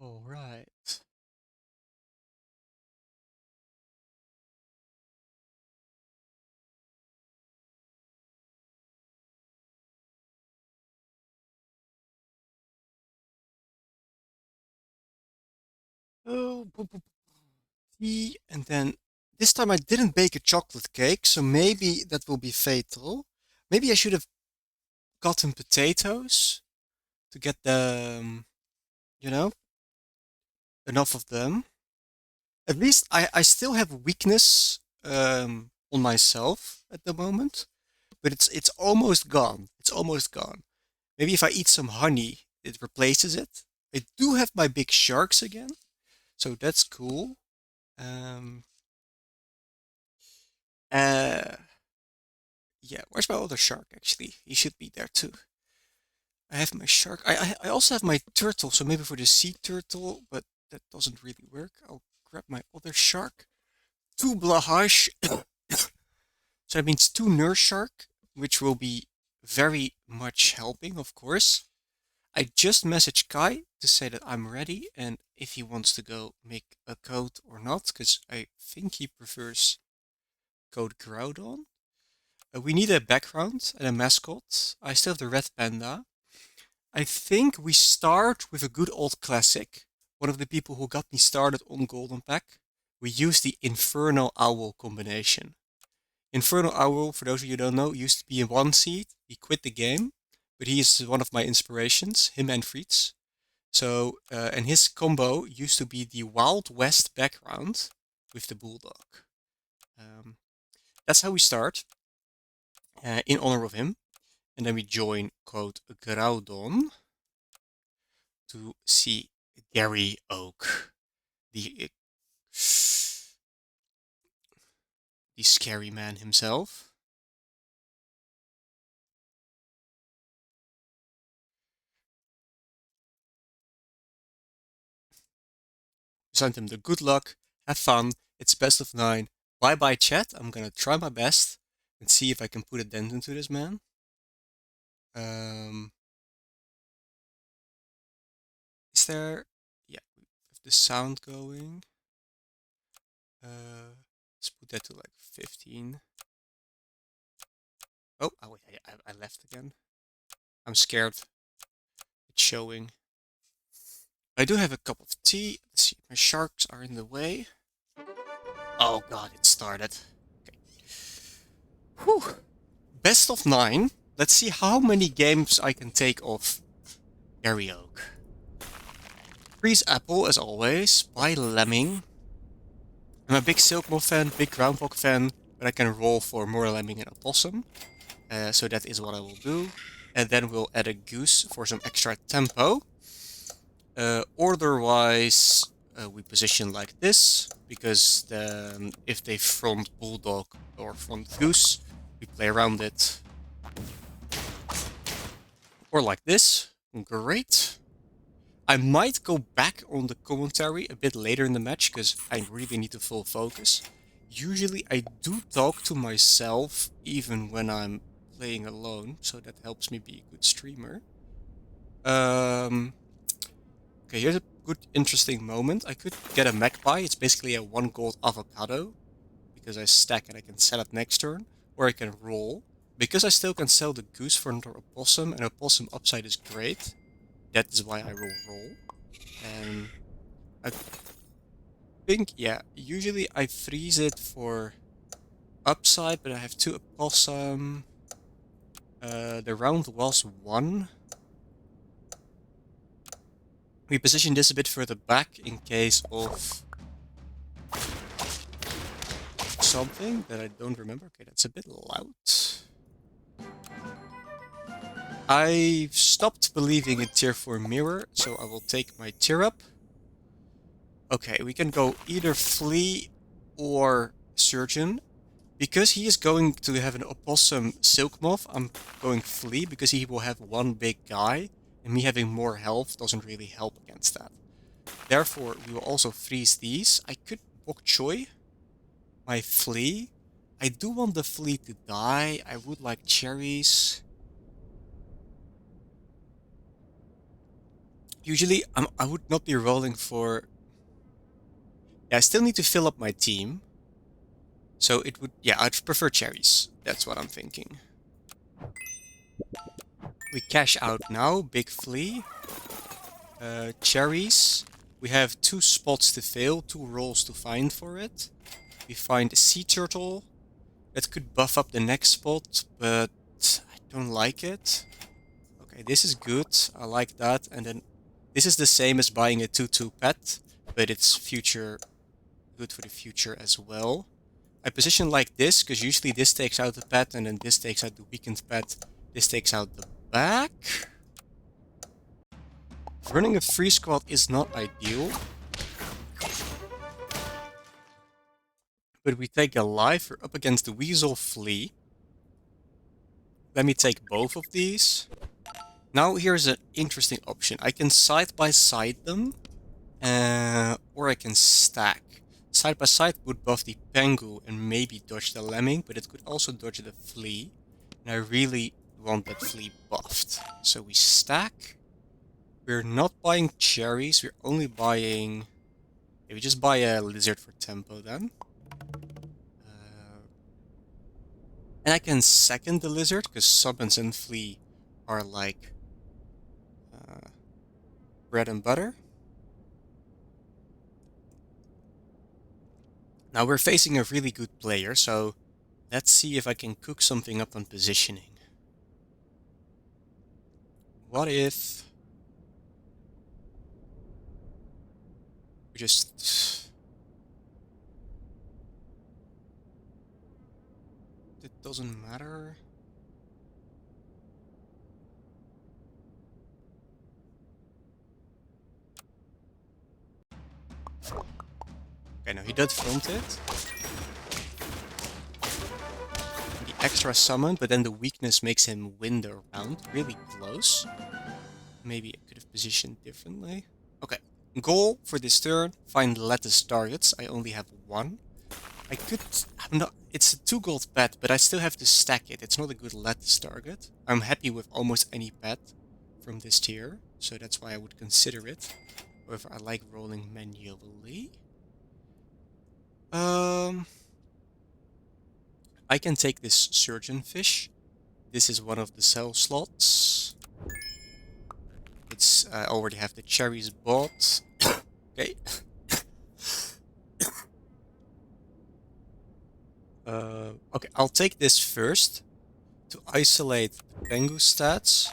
All right. Oh, and then this time I didn't bake a chocolate cake, so maybe that will be fatal. Maybe I should have gotten potatoes to get the, you know, enough of them. At least I still have weakness on myself at the moment, but it's almost gone. It's almost gone. Maybe if I eat some honey, it replaces it. I do have my big sharks again, so that's cool. Um, uh, yeah, where's my other shark actually? He should be there too. I have my shark. I also have my turtle, so maybe for the sea turtle, but that doesn't really work. I'll grab my other shark. Two blahash. So that means two nurse shark, which will be very much helping, of course. I just messaged Kai to say that I'm ready and if he wants to go make a code or not, because I think he prefers code Groudon. We need a background and a mascot. I still have the red panda. I think we start with a good old classic. One of the people who got me started on Golden Pack. We use the Infernal Owl combination. Infernal Owl, for those of you who don't know, used to be a one seed. He quit the game, but he is one of my inspirations, him and Fritz. So, and his combo used to be the Wild West background with the Bulldog. Um, that's how we start, in honor of him. And then we join code Groudon to see Gary Oak, the the scary man himself. Send him the good luck, have fun, it's best of 9. Bye bye chat, I'm gonna try my best and see if I can put a dent into this man. Um, is there... Yeah, we have the sound going. Let's put that to like 15. Oh, wait, I left again. I'm scared. It's showing. I do have a cup of tea. Let's see, my sharks are in the way. Oh god, it started. Okay. Whew. Best of 9. Let's see how many games I can take off Gary Oak. Freeze Apple, as always, by Lemming. I'm a big Silkmoth fan, big Groundhog fan, but I can roll for more Lemming and Opossum. So that is what I will do. And then we'll add a Goose for some extra tempo. Order-wise, we position like this, because then if they front Bulldog or front Goose, we play around it. Or like this. Great. I might go back on the commentary a bit later in the match, because I really need to full focus. Usually I do talk to myself, even when I'm playing alone, so that helps me be a good streamer. Okay, here's a good, interesting moment. I could get a magpie. It's basically a 1 gold avocado, because I stack and I can sell it next turn. Or I can roll. Because I still can sell the goose for another opossum, and opossum upside is great. That is why I roll. And I think, yeah, usually I freeze it for upside, but I have 2 opossum. The round was 1. We position this a bit further back in case of something that I don't remember. Okay, that's a bit loud. I've stopped believing in tier 4 mirror, so I will take my tier up. Okay, we can go either Flea or Surgeon. Because he is going to have an opossum Silkmoth, I'm going Flea because he will have one big guy, and me having more health doesn't really help against that. Therefore, we will also freeze these. I could Bok Choy my Flea. I do want the Flea to die. I would like cherries. Usually, I would not be rolling for. Yeah, I still need to fill up my team. So it would. Yeah, I'd prefer cherries. That's what I'm thinking. We cash out now. Big flea. Cherries. We have 2 spots to fill, 2 rolls to find for it. We find a sea turtle. That could buff up the next spot, but I don't like it. Okay, this is good. I like that. And then this is the same as buying a 2/2 pet, but it's future good for the future as well. I position like this because usually this takes out the pet and then this takes out the weakened pet. This takes out the back. Running a free squad is not ideal, but we take a life. We're up against the weasel flea. Let me take both of these. Now here's an interesting option. I can side by side them, or I can stack. Side by side would buff the pengu and maybe dodge the lemming, but it could also dodge the flea. And I really want that flea buffed. So we stack. We're not buying cherries, we're only buying... Yeah, we just buy a lizard for tempo then. And I can second the lizard, because summons and flea are like bread and butter. Now we're facing a really good player, so let's see if I can cook something up on positioning. What if we just... It doesn't matter. Okay, now he did front it. The extra summon, but then the weakness makes him win the round really close. Maybe I could have positioned differently. Okay, goal for this turn, find lattice targets. I only have 1. I could... I'm not... It's a 2 gold pet, but I still have to stack it. It's not a good lattice target. I'm happy with almost any pet from this tier, so that's why I would consider it. However, I like rolling manually. I can take this surgeon fish. This is one of the cell slots. It's I already have the cherries bought. Okay. Okay, I'll take this first to isolate the Pengu stats.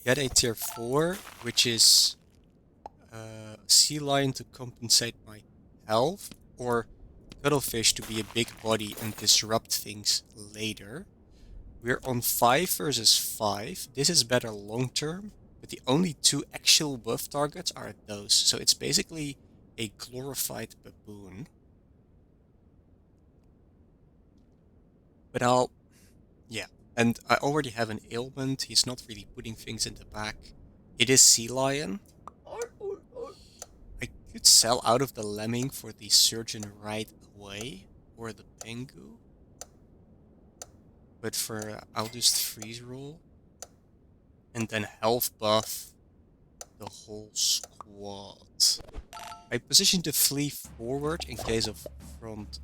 Get a tier 4, which is sea lion to compensate my health, or cuttlefish to be a big body and disrupt things later. We're on 5 versus 5. This is better long term, but the only 2 actual buff targets are those. So it's basically a glorified baboon. But yeah. And I already have an ailment. He's not really putting things in the back. It is sea lion. I could sell out of the lemming for the surgeon right away, or the pengu. But for I'll just freeze roll and then health buff the whole squad. I positioned the flea forward in case of front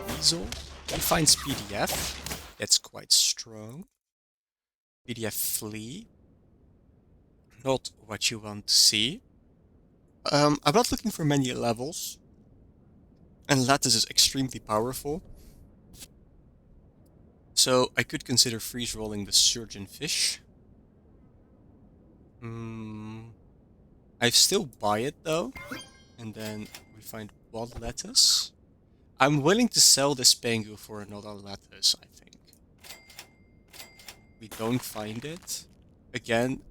weasel. He finds PDF. That's quite strong. PDF flea. Not what you want to see. I'm not looking for many levels. And lattice is extremely powerful. So I could consider freeze rolling the surgeon fish. I still buy it though. And then we find blood lettuce. I'm willing to sell this pengu for another lettuce, I think. We don't find it. Again,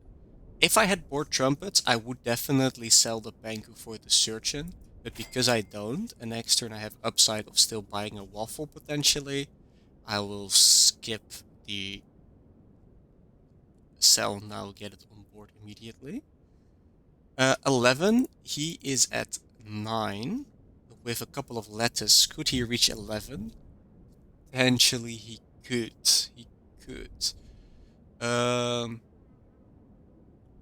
if I had more trumpets, I would definitely sell the pengu for the surgeon. But because I don't, and next turn I have upside of still buying a waffle potentially, I will skip the sell now, get it on board immediately. 11, he is at 9 with a couple of lettuce. Could he reach 11? Potentially he could. He could.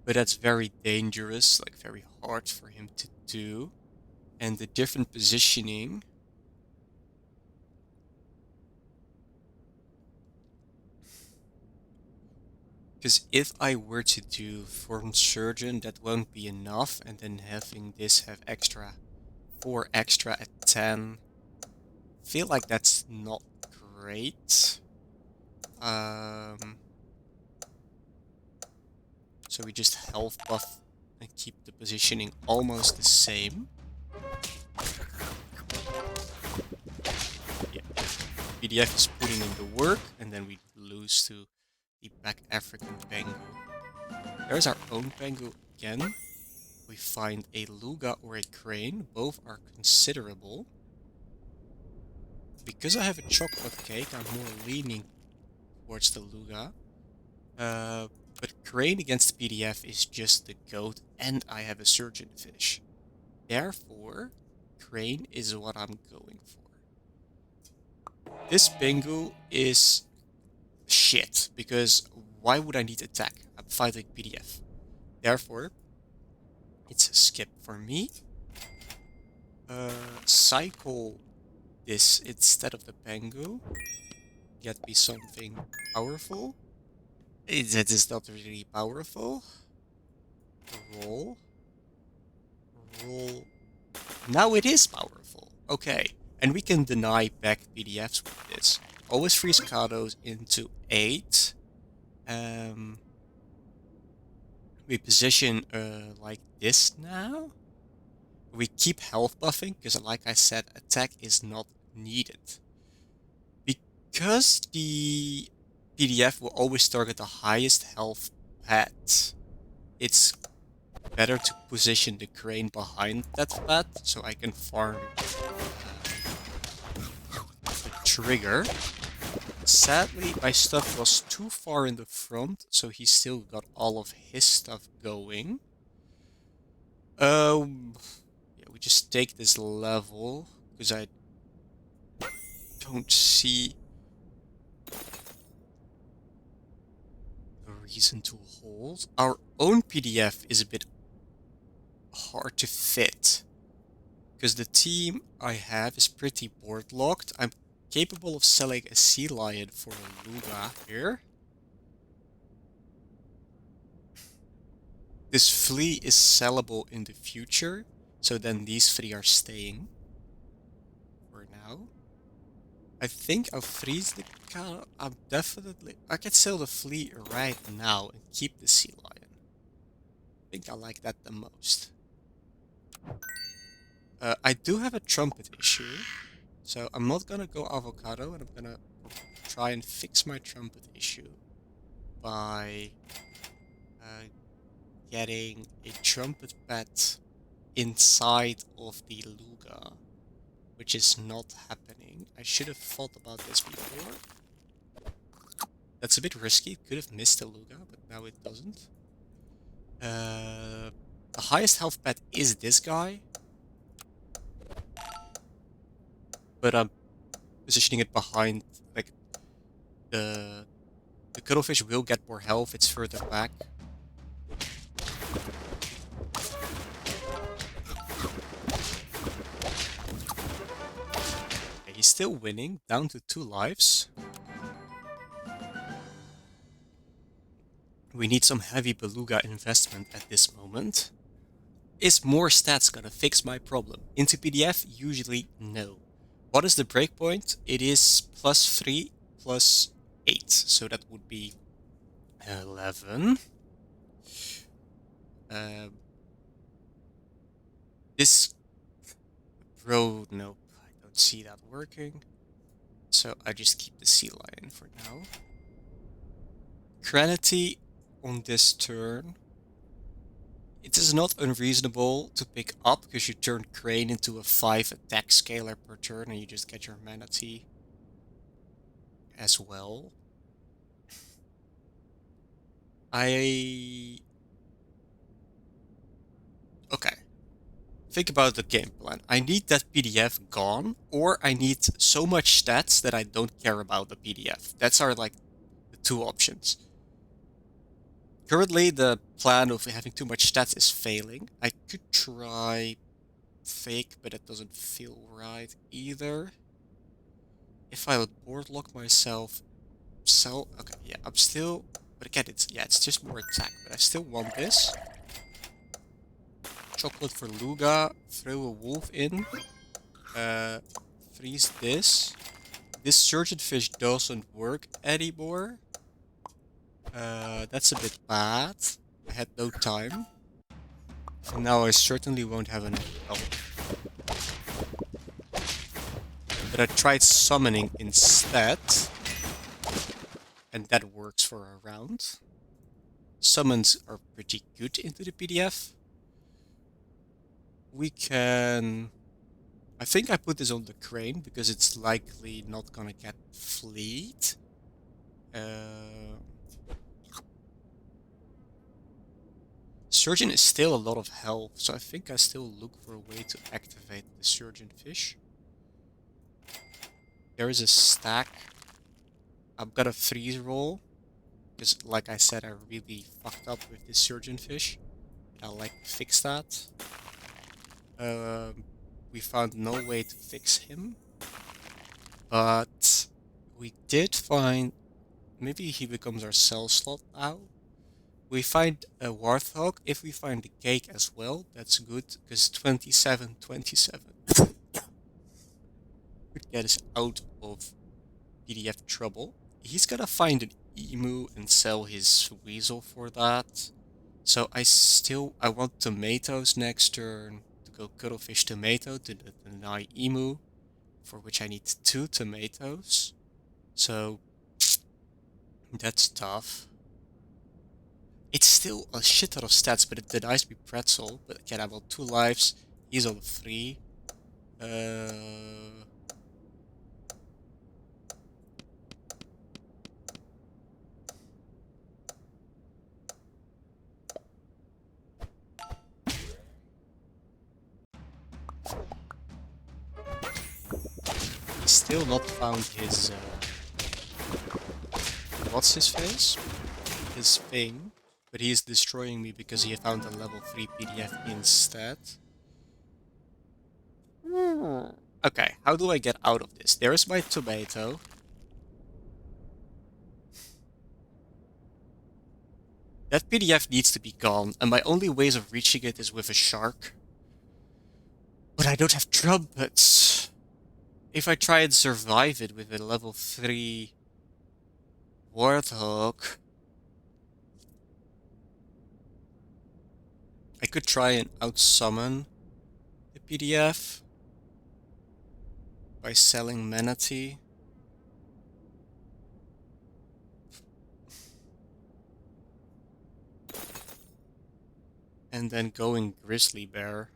But but that's very dangerous, like very hard for him to do. And the different positioning. Because if I were to do Form Surgeon, that won't be enough, and then having this have extra 4 extra at 10. Feel like that's not great. So we just health buff and keep the positioning almost the same. Yeah, PDF is putting in the work, and then we lose to the back African Bengu. There's our own Bengu again. We find a Luga or a Crane. Both are considerable. Because I have a chocolate cake, I'm more leaning towards the Luga. But Crane against PDF is just the goat, and I have a Surgeon Fish. Therefore, Crane is what I'm going for. This Bengu is shit, because why would I need attack? I'm fighting PDF. Therefore, it's a skip for me. Cycle this instead of the Bengu. Get me something powerful. That is not really powerful. Roll. Roll. Now it is powerful. Okay. And we can deny back PDFs with this. Always freeze Kados into 8. We position like this now. We keep health buffing, because like I said, attack is not needed. Because the PDF will always target the highest health pet, it's better to position the crane behind that pet, so I can farm the trigger. Sadly, my stuff was too far in the front, so he still got all of his stuff going. Yeah, we just take this level, because I don't see a reason to hold. Our own PDF is a bit hard to fit, because the team I have is pretty board locked. I'm capable of selling a sea lion for a Luga here. This flea is sellable in the future, so then these 3 are staying for now. I think I'll freeze the cow. I can sell the flea right now and keep the sea lion. I think I like that the most. I do have a trumpet issue, so I'm not gonna go avocado, and I'm gonna try and fix my trumpet issue by getting a trumpet pet inside of the Luga, which is not happening. I should have thought about this before. That's a bit risky. Could have missed a Luga, but now it doesn't. The highest health pet is this guy, but I'm positioning it behind, like, the cuttlefish will get more health. It's further back. Okay, he's still winning, down to 2 lives. We need some heavy beluga investment at this moment. Is more stats gonna fix my problem? Into PDF, usually no. What is the breakpoint? It is +3, +8. So that would be 11. This road, nope, I don't see that working. So I just keep the sea lion for now. Cranity on this turn. It is not unreasonable to pick up, because you turn Crane into a 5 attack scaler per turn, and you just get your manatee as well. Okay. Think about the game plan. I need that PDF gone, or I need so much stats that I don't care about the PDF. That's our, like, the 2 options. Currently, the plan of having too much stats is failing. I could try fake, but it doesn't feel right either. If I would board lock myself, sell. Okay, yeah, I'm still. But again, it's just more attack. But I still want this. Chocolate for Luga. Throw a wolf in. Uh, freeze this. This surgeon fish doesn't work anymore. That's a bit bad. I had no time. And now I certainly won't have enough health. But I tried summoning instead. And that works for a round. Summons are pretty good into the PDF. We can... I think I put this on the crane because it's likely not gonna get fleet. Surgeon is still a lot of health, so I think I still look for a way to activate the surgeon fish. There is a stack. I've got a freeze roll. Because, like I said, I really fucked up with this surgeon fish. I'll like fix that. We found no way to fix him. But we did find... Maybe he becomes our cell slot now. We find a warthog. If we find the cake as well, that's good. Because 27, 27. Could get us out of PDF trouble. He's gonna find an emu and sell his weasel for that. So I want tomatoes next turn to go cuttlefish tomato to deny emu, for which I need 2 tomatoes. So that's tough. It's still a shit ton of stats, but it denies me pretzel. But again, I'm on 2 lives. He's on 3. He's still not found his what's his face? His thing. But he is destroying me because he found a level 3 PDF instead. Okay, how do I get out of this? There is my tomato. That PDF needs to be gone, and my only ways of reaching it is with a shark. But I don't have trumpets. If I try and survive it with a level 3 warthog, I could try and outsummon the PDF by selling manatee. And then going grizzly bear.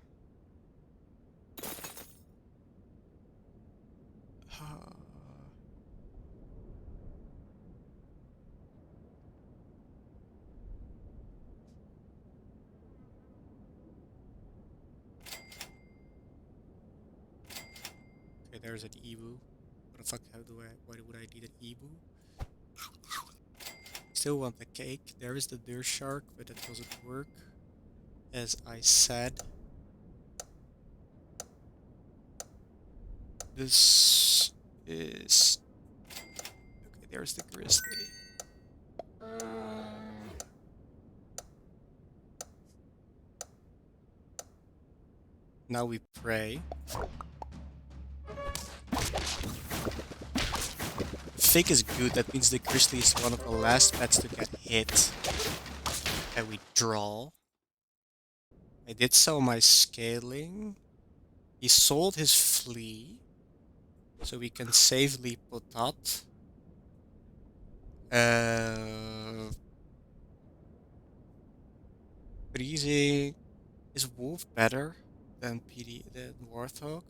Okay, there's an ebu. What the fuck, why would I need an ebu? Still want the cake. There is the deer shark, but that doesn't work. As I said. This is... Okay, there's the grizzly. Now we pray. Fake is good, that means the grizzly is one of the last pets to get hit. And we draw. I did sell my scaling. He sold his flea. So we can safely put that. Freezing. Is wolf better than warthog?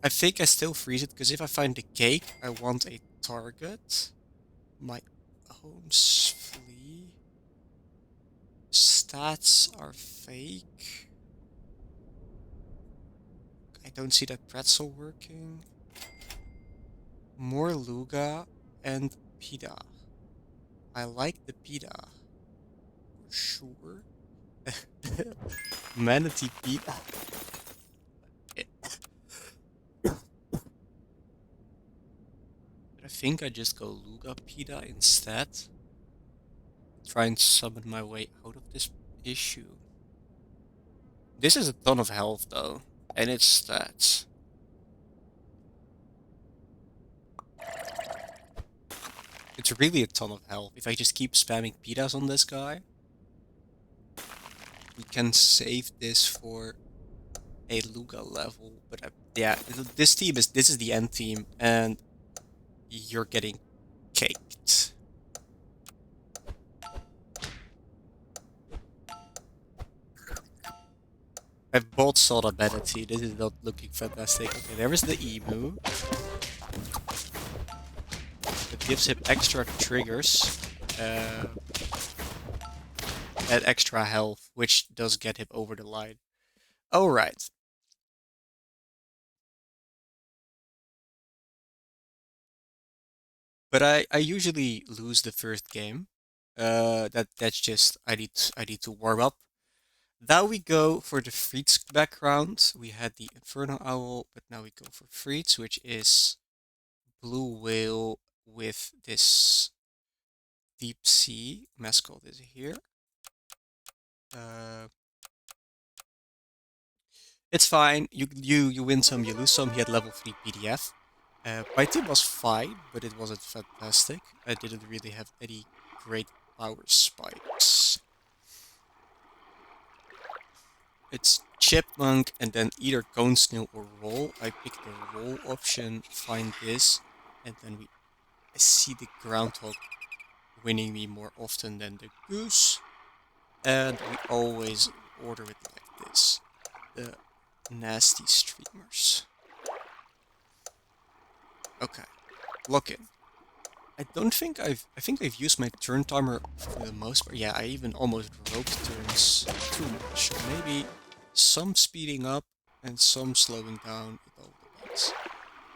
I think I still freeze it, because if I find the cake, I want a target. My home's flea. Stats are fake. I don't see that pretzel working. More Luga and Pita. I like the Pita. sure. Manatee pita. But I think I just go Luga pita instead. Try and summon my way out of this issue. This is a ton of health though, and its stats. It's really a ton of health. If I just keep spamming pitas on this guy, we can save this for a Luga level. But yeah, this is the end team, and you're getting caked. I've bought Soda Ability. This is not looking fantastic. Okay, there is the Emu. It gives him extra triggers. And extra health, which does get him over the line. Alright. But I usually lose the first game. That's just I need to warm up. Now we go for the Freets background. We had the Inferno Owl, but now we go for Freets, which is blue whale with this deep sea mascot is here. Uh, it's fine. You win some, you lose some. He had level 3 PDF. My team was fine, but it wasn't fantastic. I didn't really have any great power spikes. It's Chipmunk and then either Cone Snail or Roll. I picked the Roll option, find this, and then I see the Groundhog winning me more often than the Goose. And we always order it like this. The nasty streamers. Okay, lock in. I think I've used my turn timer for the most part. Yeah, I even almost roped turns too much. So maybe some speeding up and some slowing down. It all depends.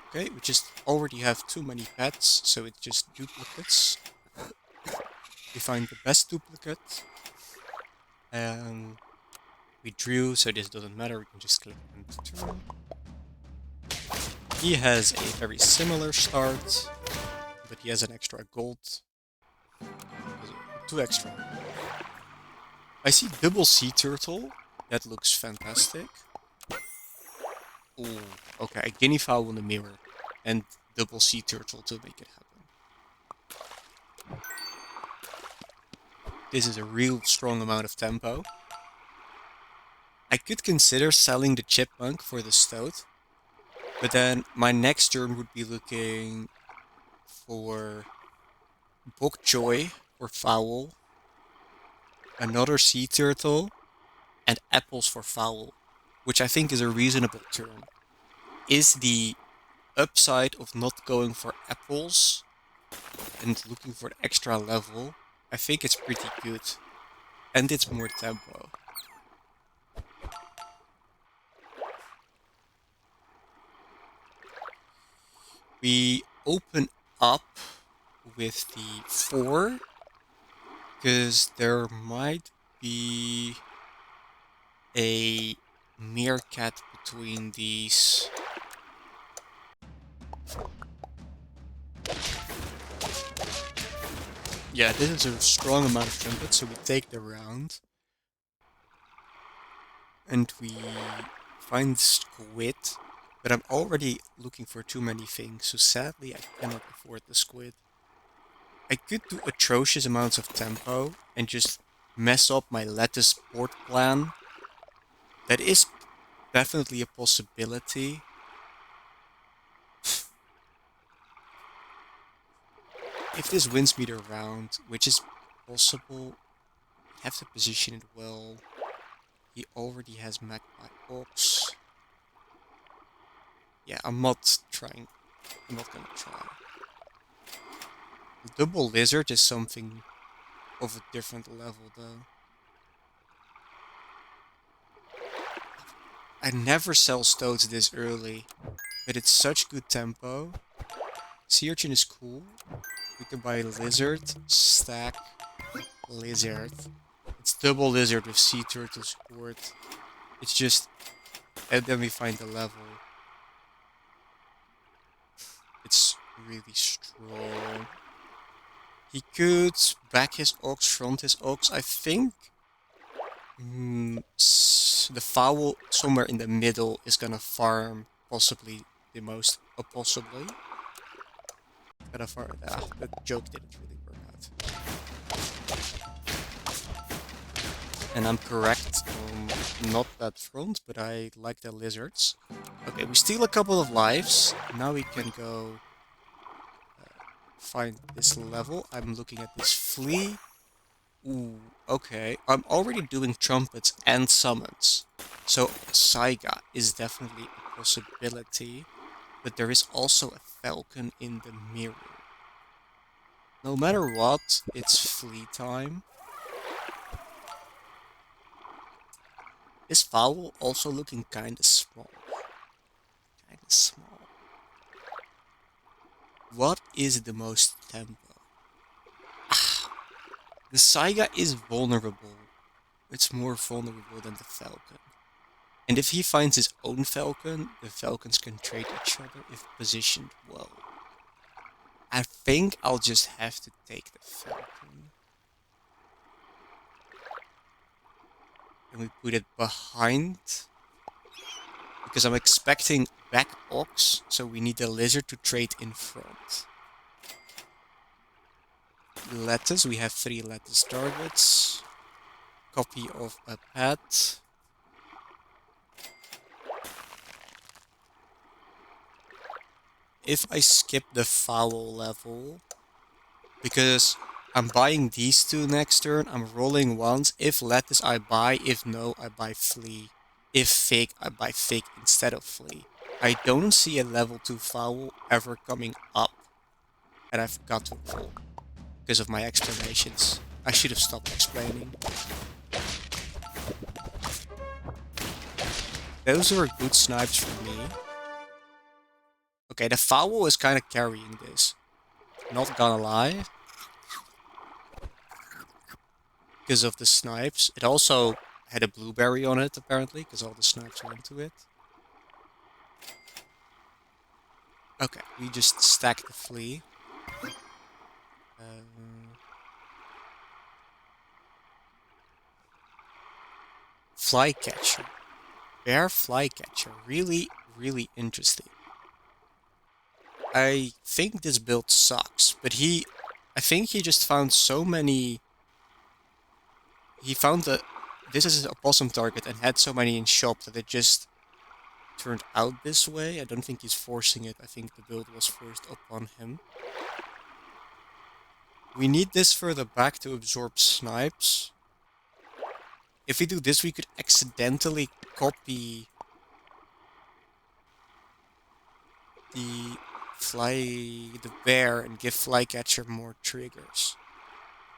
Okay, we just already have too many pets, so it's just duplicates. We find the best duplicate. And we drew, so this doesn't matter. We can just click end turn. He has a very similar start, but he has an extra gold. 2 extra. I see double sea turtle. That looks fantastic. Ooh, okay, a guinea fowl in the mirror. And double sea turtle to make it happen. This is a real strong amount of tempo. I could consider selling the chipmunk for the stoat. But then my next turn would be looking for bok choy or fowl. Another sea turtle. And apples for fowl, which I think is a reasonable turn. Is the upside of not going for apples and looking for the extra level, I think it's pretty good. And it's more tempo. We open up with the 4, because there might be a meerkat between these. Yeah, this is a strong amount of trumpets, so we take the round. And we find squid, but I'm already looking for too many things, so sadly I cannot afford the squid. I could do atrocious amounts of tempo and just mess up my lettuce board plan. That is definitely a possibility. If this wins me the round, which is possible, I have to position it well. He already has Magpie Ox. Yeah, I'm not trying. I'm not gonna try. The double lizard is something of a different level, though. I never sell stoats this early, but it's such good tempo. Sea urchin is cool. We can buy lizard, stack, lizard. It's double lizard with sea turtle support. It's just... And then we find the level. It's really strong. He could back his ox, front his ox. I think the fowl somewhere in the middle is gonna farm possibly the most. Possibly. Gonna farm. That joke didn't really work out. And I'm correct on not that front, but I like the lizards. Okay, we steal a couple of lives. Now we can go find this level. I'm looking at this flea. Ooh, okay. I'm already doing trumpets and summons. So Saiga is definitely a possibility. But there is also a falcon in the mirror. No matter what, it's flea time. This fowl also looking kinda small. Kinda small. What is the most tempo? The Saiga is vulnerable. It's more vulnerable than the falcon. And if he finds his own falcon, the falcons can trade each other if positioned well. I think I'll just have to take the falcon. And we put it behind. Because I'm expecting back ox, so we need the lizard to trade in front. Lettuce, we have 3 lettuce targets. Copy of a pet. If I skip the fowl level, because I'm buying these 2 next turn, I'm rolling once. If lettuce I buy, if no, I buy flea. If fig, I buy fig instead of flea. I don't see a level 2 fowl ever coming up. And I've got to roll. Because of my explanations. I should have stopped explaining. Those were good snipes for me. Okay, the fowl is kind of carrying this. Not gonna lie. Because of the snipes. It also had a blueberry on it, apparently, because all the snipes went to it. Okay, we just stack the flea. Flycatcher. Bear flycatcher. Really, really interesting. I think this build sucks, but I think he just found so many... He found that this is a possum target and had so many in shop that it just turned out this way. I don't think he's forcing it. I think the build was forced upon him. We need this further back to absorb snipes. If we do this, we could accidentally copy the bear and give flycatcher more triggers.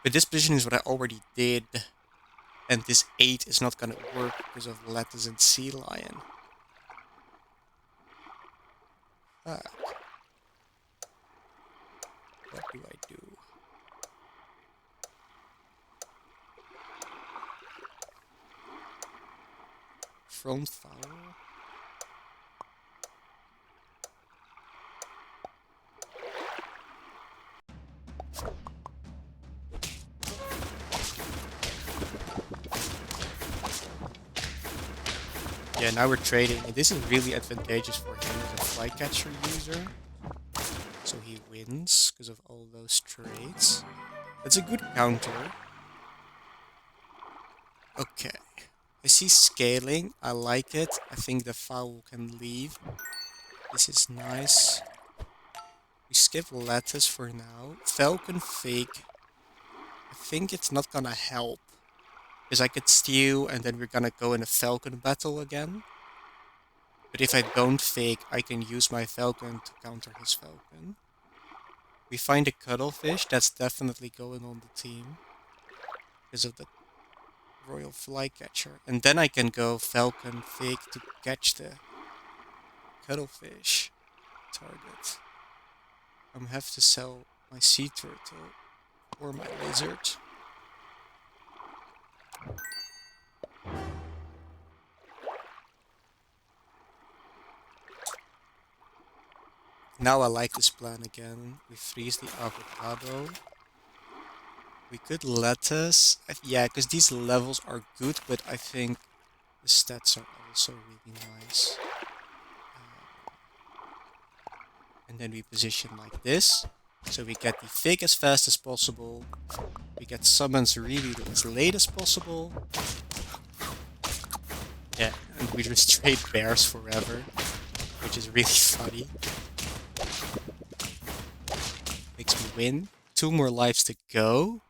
But this position is what I already did. And this 8 is not gonna work because of lettuce and sea lion. What do I do? Front foul? Yeah, now we're trading, and this is really advantageous for him as a flycatcher user. So he wins because of all those trades. That's a good counter. Okay. I see scaling. I like it. I think the fowl can leave. This is nice. We skip lettuce for now. Falcon fig. I think it's not gonna help. Because I could steal and then we're gonna go in a falcon battle again. But if I don't fake, I can use my falcon to counter his falcon. We find a cuttlefish, that's definitely going on the team. Because of the royal flycatcher. And then I can go falcon fake to catch the cuttlefish target. I'm gonna have to sell my sea turtle or my lizard. Now I like this plan again. We freeze the avocado. We could lettuce. Yeah, because these levels are good, but I think the stats are also really nice. And then we position like this. So we get the fig as fast as possible. We get summons really as late as possible. Yeah, and we just trade bears forever, which is really funny. Makes me win. 2 more lives to go.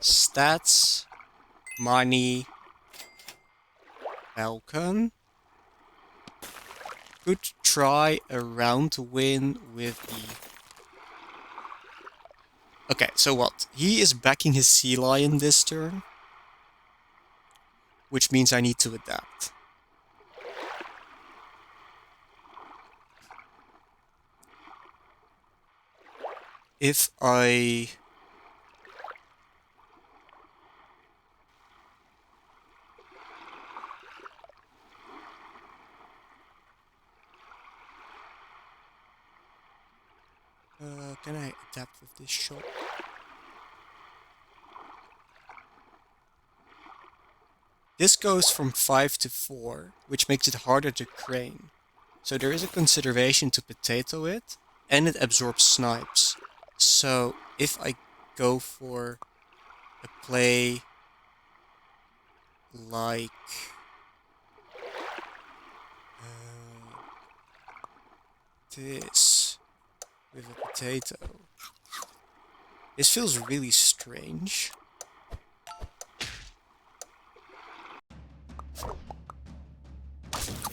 Stats. Money. Falcon. Could try a round win with the... Okay, so what? He is backing his sea lion this turn, which means I need to adapt. If I... can I adapt with this shot? This goes from 5 to 4, which makes it harder to crane. So there is a consideration to potato it, and it absorbs snipes. So if I go for a play like this with a potato, this feels really strange.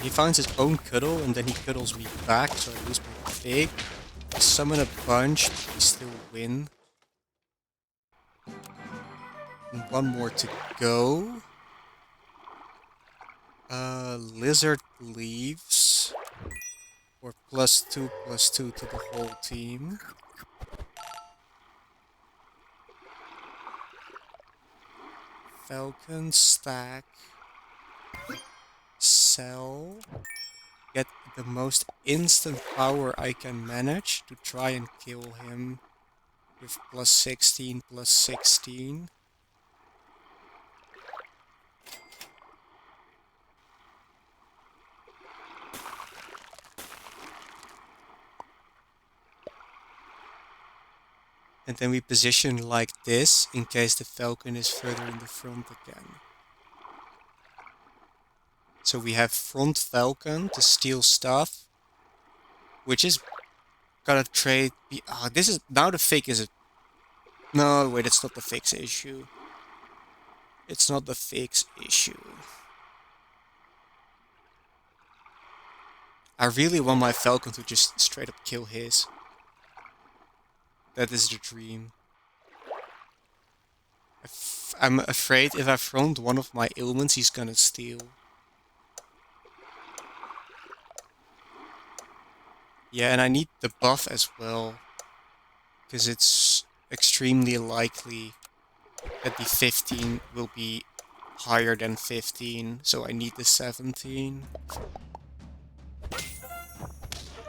He finds his own cuddle and then he cuddles me back, so I lose my fig. I summon a bunch, but we still win. And 1 more to go. Lizard leaves. For +2/+2 to the whole team. Falcon stack. Sell. Get the most instant power I can manage to try and kill him with +16/+16. And then we position like this in case the falcon is further in the front again. So we have front falcon to steal stuff, which is gonna trade. This is now the fake is a... No, wait, it's not the fix issue. It's not the fix issue. I really want my falcon to just straight up kill his. That is the dream. I'm afraid if I front one of my ailments, he's gonna steal. Yeah, and I need the buff as well. Because it's extremely likely that the 15 will be higher than 15, so I need the 17.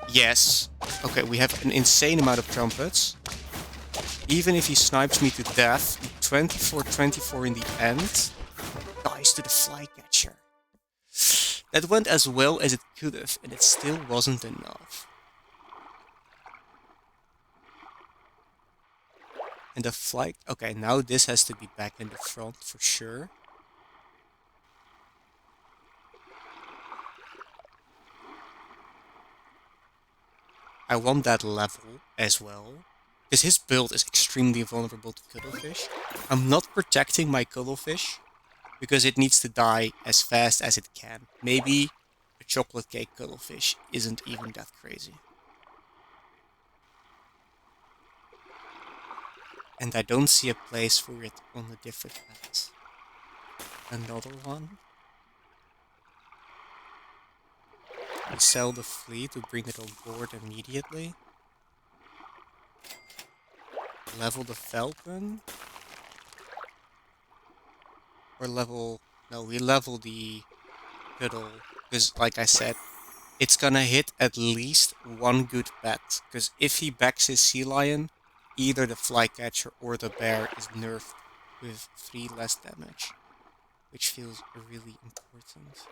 Yes. Okay, we have an insane amount of trumpets. Even if he snipes me to death, 24/24 in the end dies to the flycatcher. That went as well as it could have, and it still wasn't enough. And the fly... Okay, now this has to be back in the front for sure. I want that level as well. Because his build is extremely vulnerable to cuttlefish. I'm not protecting my cuttlefish because it needs to die as fast as it can. Maybe a chocolate cake cuttlefish isn't even that crazy. And I don't see a place for it on a different path. Another one. We sell the fleet to bring it on board immediately. Level the falcon. Or level... No, we level the fiddle. Because, like I said, it's gonna hit at least one good bet. Because if he backs his sea lion, either the flycatcher or the bear is nerfed with 3 less damage. Which feels really important.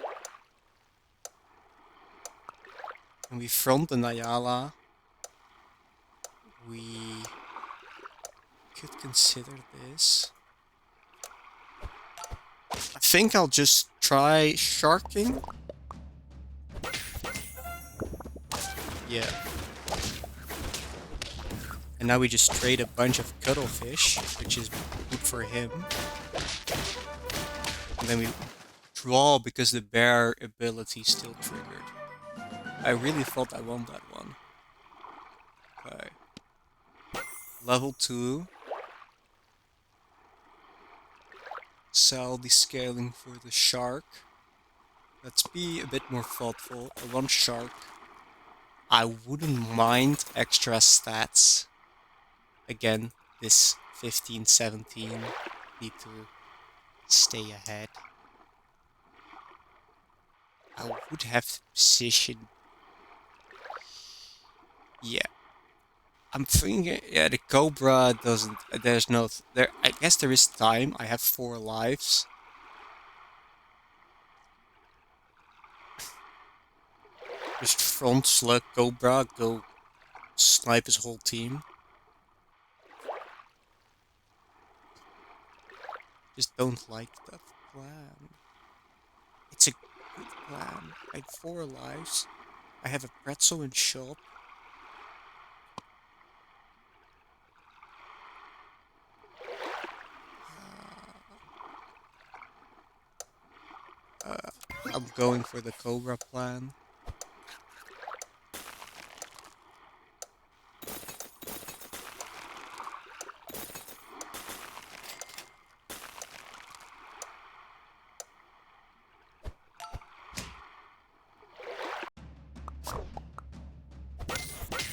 And we front the Nyala. We could consider this. I think I'll just try sharking. Yeah. And now we just trade a bunch of cuttlefish, which is good for him. And then we draw because the bear ability still triggered. I really thought I won that one. Okay. Level 2. Sell the scaling for the shark. Let's be a bit more thoughtful. I want shark. I wouldn't mind extra stats. Again, this 15, 17 need to stay ahead. I would have position. Yeah. I'm thinking, yeah, the Cobra doesn't, there's no, there, I guess there is time. I have 4 lives. Just front slug Cobra, go snipe his whole team. Just don't like that plan. It's a good plan. I have 4 lives. I have a pretzel in shop. I'm going for the Cobra plan.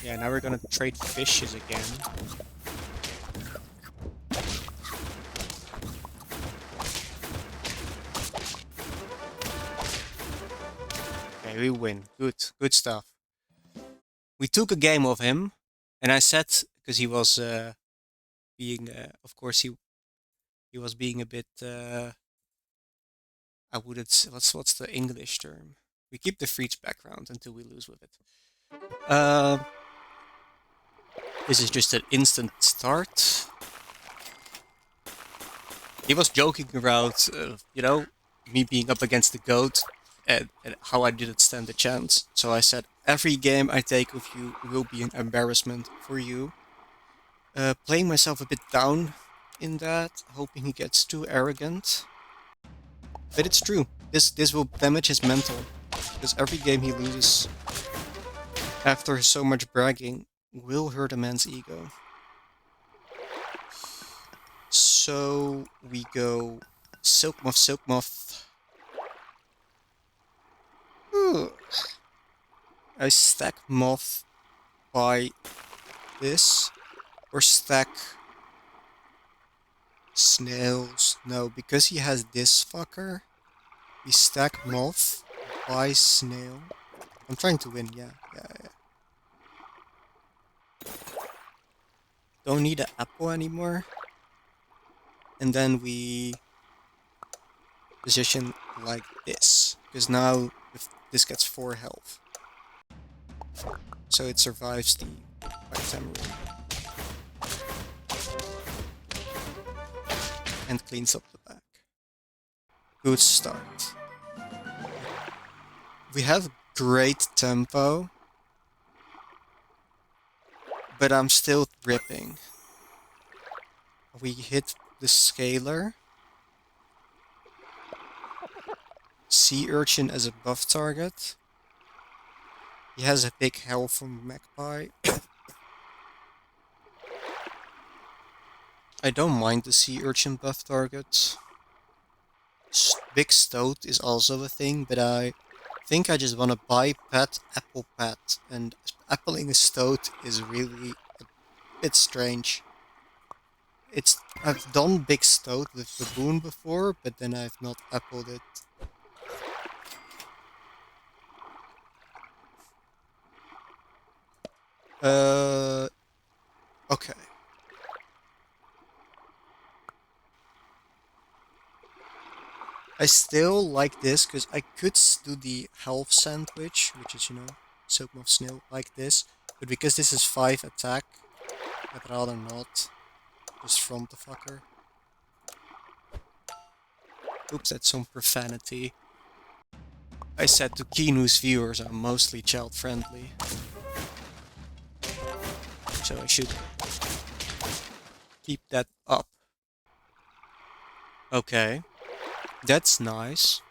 Yeah, now we're gonna trade fishes again. Okay, we win. Good, good stuff. We took a game of him, and I said, because he was being, of course, he was being a bit, I wouldn't, what's the English term? We keep the freeze background until we lose with it. This is just an instant start. He was joking about, me being up against the goat and how I didn't stand a chance. So I said, every game I take with you will be an embarrassment for you. Playing myself a bit down in that, hoping he gets too arrogant. But it's true. This will damage his mental. Because every game he loses after so much bragging will hurt a man's ego. So we go Silk Moth, Silk Moth. Ooh. I stack Moth by this. Or stack snails. No, because he has this fucker. We stack Moth by snail. I'm trying to win, yeah. Don't need an apple anymore. And then we position like this. Because now if this gets 4 health. So it survives the item room. And cleans up the back. Good start. We have great tempo. But I'm still ripping. We hit the scaler. Sea urchin as a buff target. He has a big health from Magpie. I don't mind the sea urchin buff target. Big stoat is also a thing, but I think I just want to buy pet, apple pet, and appling a stoat is really a bit strange. I've done Big Stoat with Baboon before, but then I've not appled it. Okay. I still like this because I could do the half sandwich, which is, soak of snail like this. But because this is 5 attack, I'd rather not. Just front the fucker. Oops, that's some profanity. I said to Kinu's viewers are mostly child friendly. So I should keep that up. Okay. That's nice.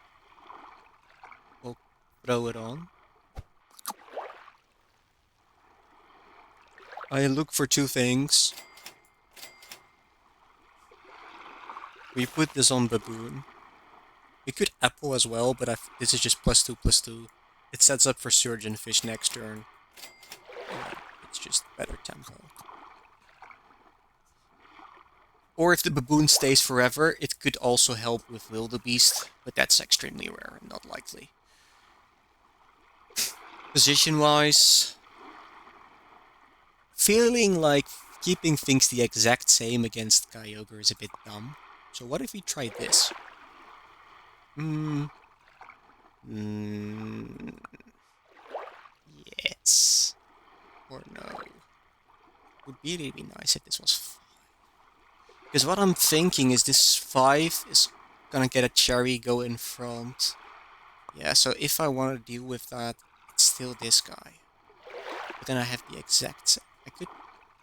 We'll throw it on. I look for two things. We put this on Baboon. We could Apple as well, but this is just +2/+2. It sets up for Surgeon Fish next turn. It's just better tempo. Or if the Baboon stays forever, it could also help with Wildebeest, but that's extremely rare and not likely. Position-wise, feeling like keeping things the exact same against kyeogre is a bit dumb. So what if we try this? Yes. Or no. Would be really nice if this was 5. Because what I'm thinking is this 5 is gonna get a cherry go in front. Yeah, so if I want to deal with that, it's still this guy. But then I have the exact same. I could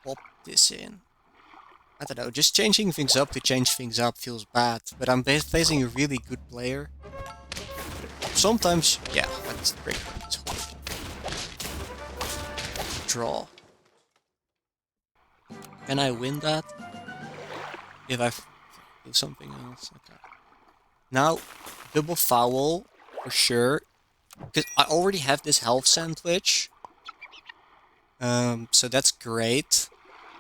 pop this in. I don't know, just changing things up to change things up feels bad, but I'm facing a really good player. Sometimes, yeah, that's great. Draw. Can I win that? If I do something else? Okay. Now, double foul, for sure. Because I already have this health sandwich. So that's great.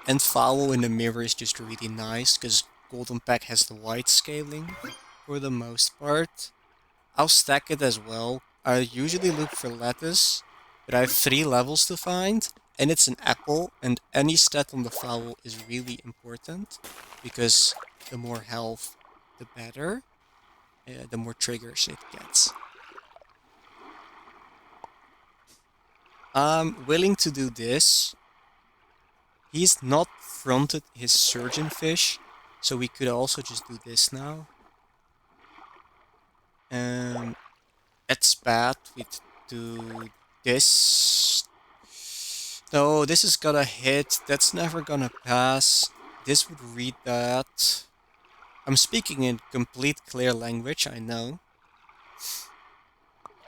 And foul in the mirror is just really nice, because Golden Pack has the white scaling, for the most part. I'll stack it as well. I usually look for lettuce, but I have 3 levels to find, and it's an apple, and any stat on the foul is really important, because the more health, the better, the more triggers it gets. I'm willing to do this. He's not fronted his surgeon fish, so we could also just do this now. That's bad. We do this. No, this is gonna hit. That's never gonna pass. This would read that. I'm speaking in complete clear language, I know.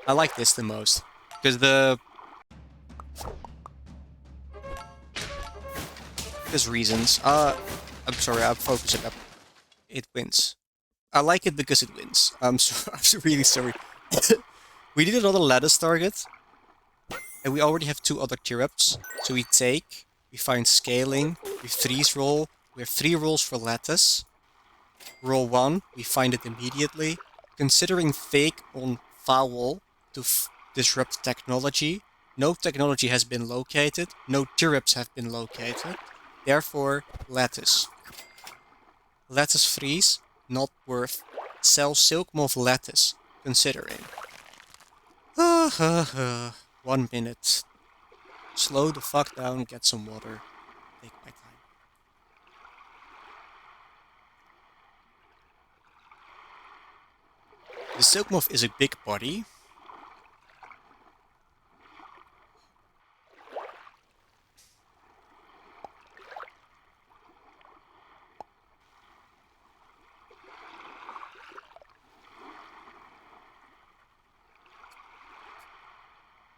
I like this the most. Because There's reasons. I'm sorry, I'm focusing up. It wins. I like it because it wins. I'm really sorry. We did another lattice target. And we already have 2 other tier-ups. So we find scaling, we freeze roll, we have 3 rolls for lattice. Roll 1, we find it immediately. Considering fake on foul to disrupt technology, no technology has been located, no tier-ups have been located. Therefore, lattice. Lattice freeze, not worth. Sell Silk Moth lattice, considering. 1 minute. Slow the fuck down, get some water. Take my time. The Silk Moth is a big body.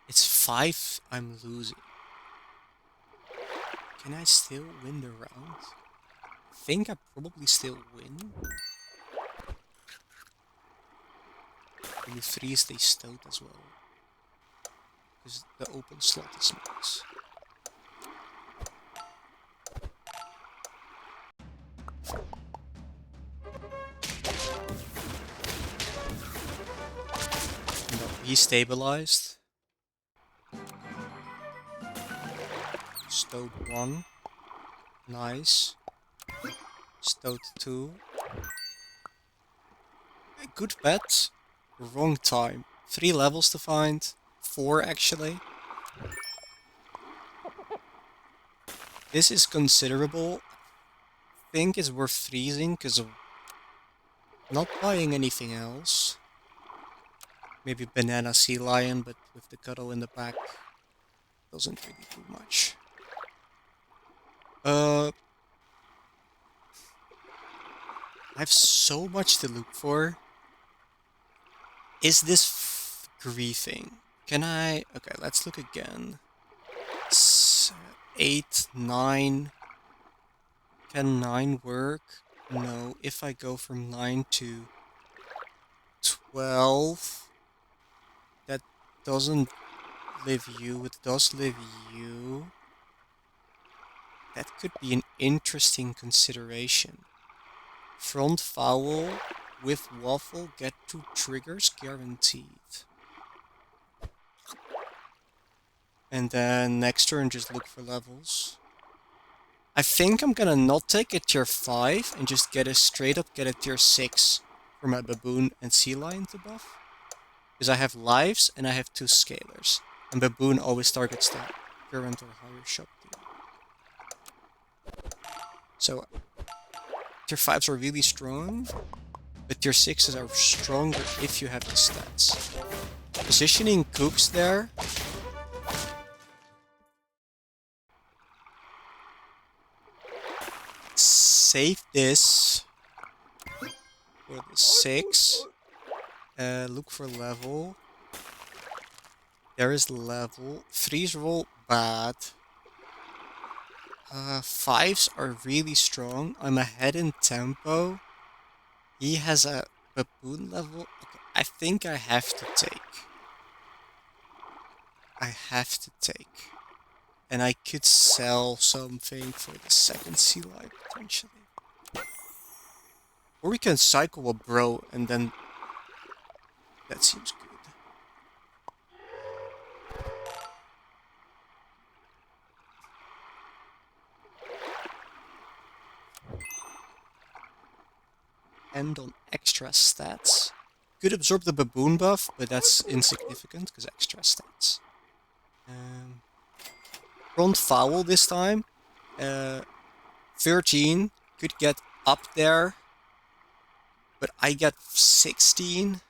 It's 5, I'm losing. Can I still win the round? I think I probably still win. And the 3 they stowed as well. Because the open slot is nice. he's stabilized. Stowed 1. Nice. Stowed 2. A good bet. Wrong time. 3 levels to find. 4 actually. This is considerable. I think it's worth freezing because of not buying anything else. Maybe banana sea lion, but with the cuddle in the back doesn't really do much. I have so much to look for. Is this griefing? Can I... Okay, let's look again. 8, 9. Can 9 work? No. If I go from 9 to 12, that doesn't live you. It does live you. That could be an interesting consideration. Front foul with waffle, get 2 triggers guaranteed. And then next turn just look for levels. I think I'm gonna not take a tier 5 and just straight up get a tier 6 for my baboon and sea lion to buff. Because I have lives and I have 2 scalers. And baboon always targets the current or higher shop tier. So tier 5s are really strong, but tier 6s are stronger if you have the stats. Positioning cooks there. Save this for the 6. Look for level. There is level. 3s roll bad. 5s are really strong. I'm ahead in tempo. He has a baboon level. Okay, I think I have to take. And I could sell something for the second sea lion potentially. Or we can cycle a bro and then that seems good. End on extra stats. Could absorb the baboon buff, but that's insignificant because extra stats. Front foul this time. 13 could get up there, but I got 16.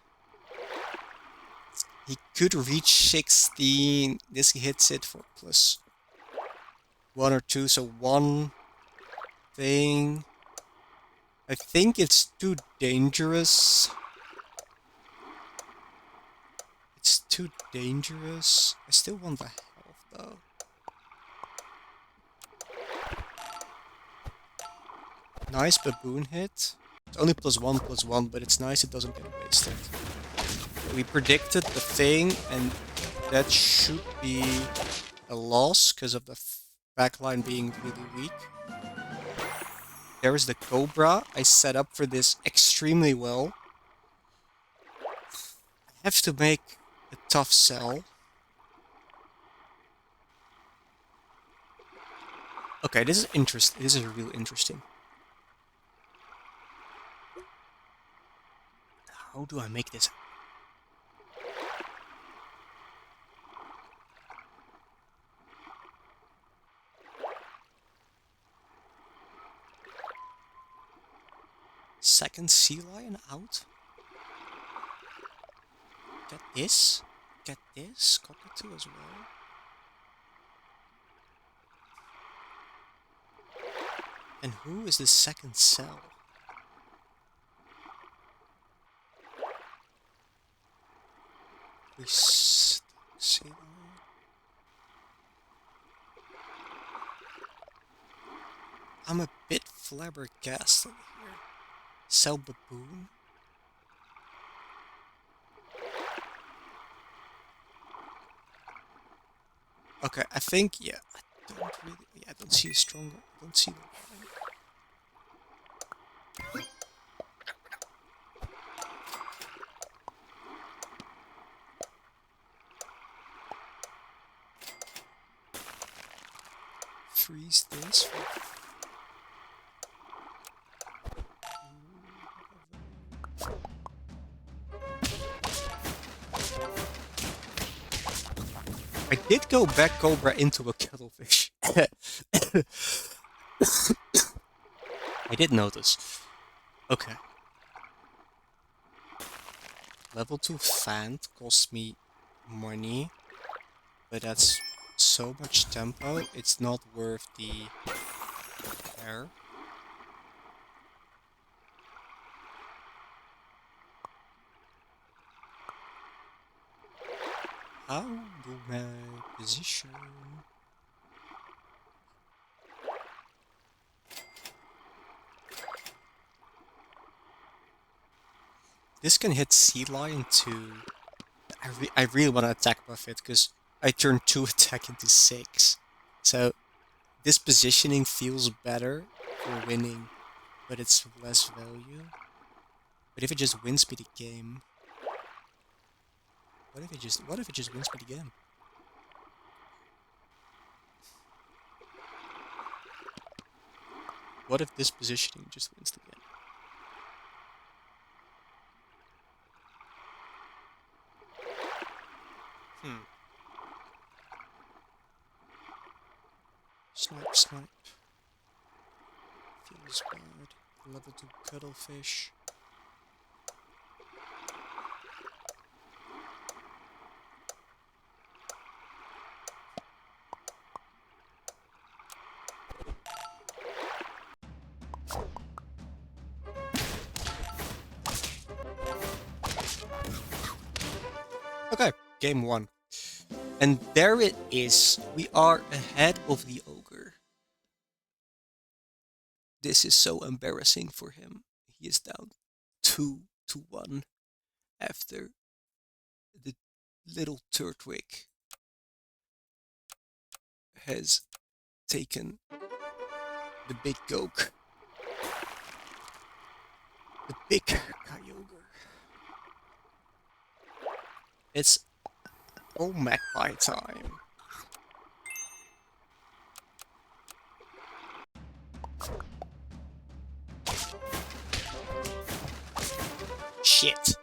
He could reach 16. This hits it for plus 1 or 2, so 1 thing. I think it's too dangerous. It's too dangerous. I still want the health though. Nice baboon hit. It's only +1/+1, but it's nice it doesn't get wasted. We predicted the thing, and that should be a loss because of the backline being really weak. There is the Cobra. I set up for this extremely well. I have to make a tough sell. Okay, this is interesting. This is real interesting. How do I make this? Second sea lion out? Get this? Get this? Cockatoo as well? And who is the second cell? We see them. I'm a bit flabbergasted here. Cell baboon? Okay, I think, yeah, I don't see a stronger, I don't see the line. freeze this. I did go back Cobra into a cuttlefish. I did notice. Okay. Level 2 Fant costs me money, but that's so much tempo, it's not worth the air. How do my position? This can hit Sea Lion too. I really want to attack Buffet because I turned 2 attack into 6. So this positioning feels better for winning, but it's less value. But if it just wins me the game? What if it just wins me the game? What if this positioning just wins the game? Snipe, snipe. Feels bad. Level 2 cuttlefish. Okay, game 1. And there it is. We are ahead of the ogre. This is so embarrassing for him. He is down 2-1 after the little Turtwig has taken the big goke. The big kyeogre. It's all magpie time. Shit.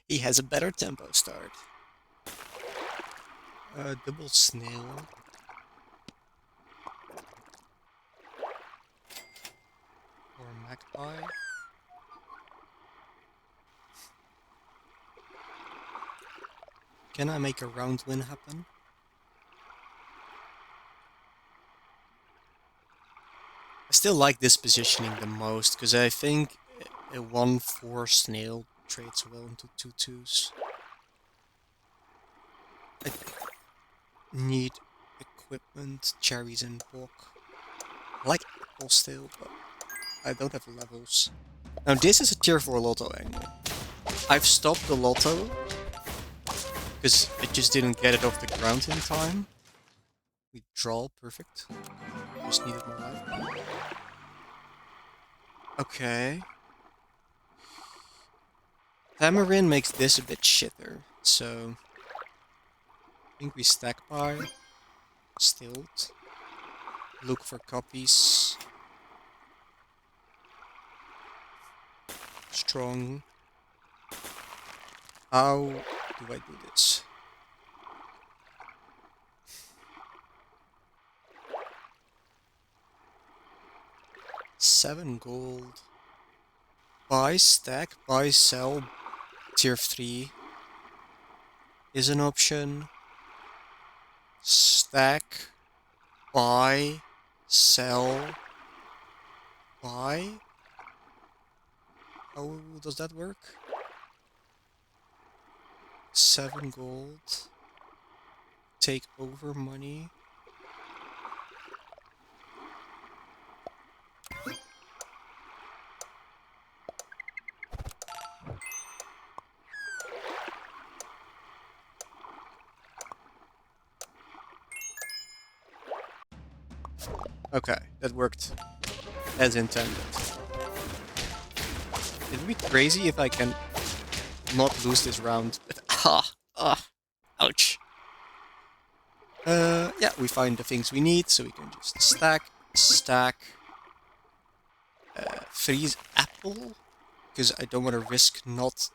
He has a better tempo start. Double snail. Or magpie. Can I make a round win happen? I still like this positioning the most, because I think a 1-4 snail trades well into 2-2s. I need equipment, cherries and bok. I like apple still, but I don't have levels. Now this is a tier 4 lotto angle. I've stopped the lotto because I just didn't get it off the ground in time. We draw, perfect. Just needed more life. Okay. Tamarin makes this a bit shitter, so I think we stack by, stilt, look for copies, strong. How do I do this? $7 gold. Buy, stack, buy, sell, tier 3 is an option. Stack, buy, sell, buy. How does that work? 7 gold. Take over money. Okay, that worked as intended. It would be crazy if I can not lose this round. Ouch. Yeah, we find the things we need, so we can just stack, freeze apple, because I don't want to risk not...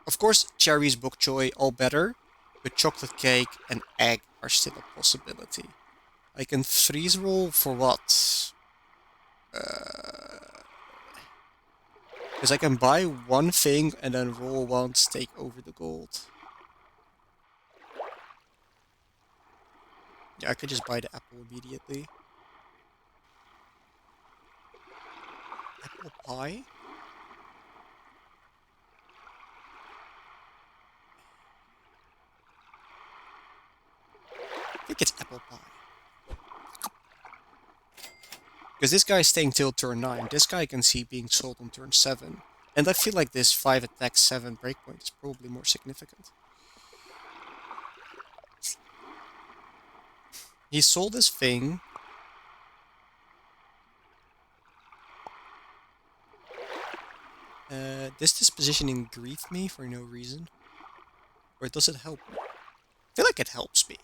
Of course, cherries, bok choy, all better, but chocolate cake and egg are still a possibility. I can freeze roll for what? Because I can buy one thing and then roll once, take over the gold. Yeah, I could just buy the apple immediately. Apple pie? I think it's apple pie. Because this guy is staying till turn 9. This guy I can see being sold on turn 7. And I feel like this 5 attack 7 breakpoint is probably more significant. He sold this thing. This dispositioning grieved me for no reason. Or does it help me? I feel like it helps me.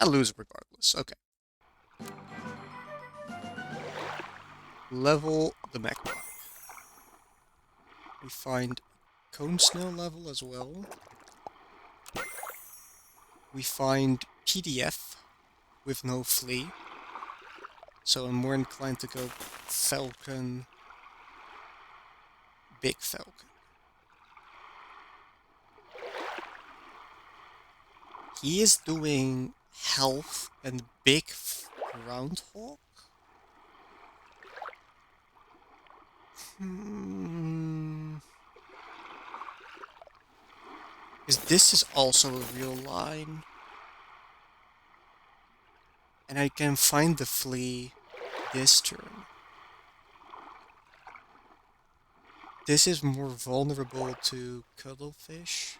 I lose regardless. Okay. Level the magpie. We find cone snail level as well. We find PDF with no flea. So I'm more inclined to go falcon, big falcon. He is doing health and big groundhog. Because this is also a real line. And I can find the flea this turn. This is more vulnerable to cuttlefish.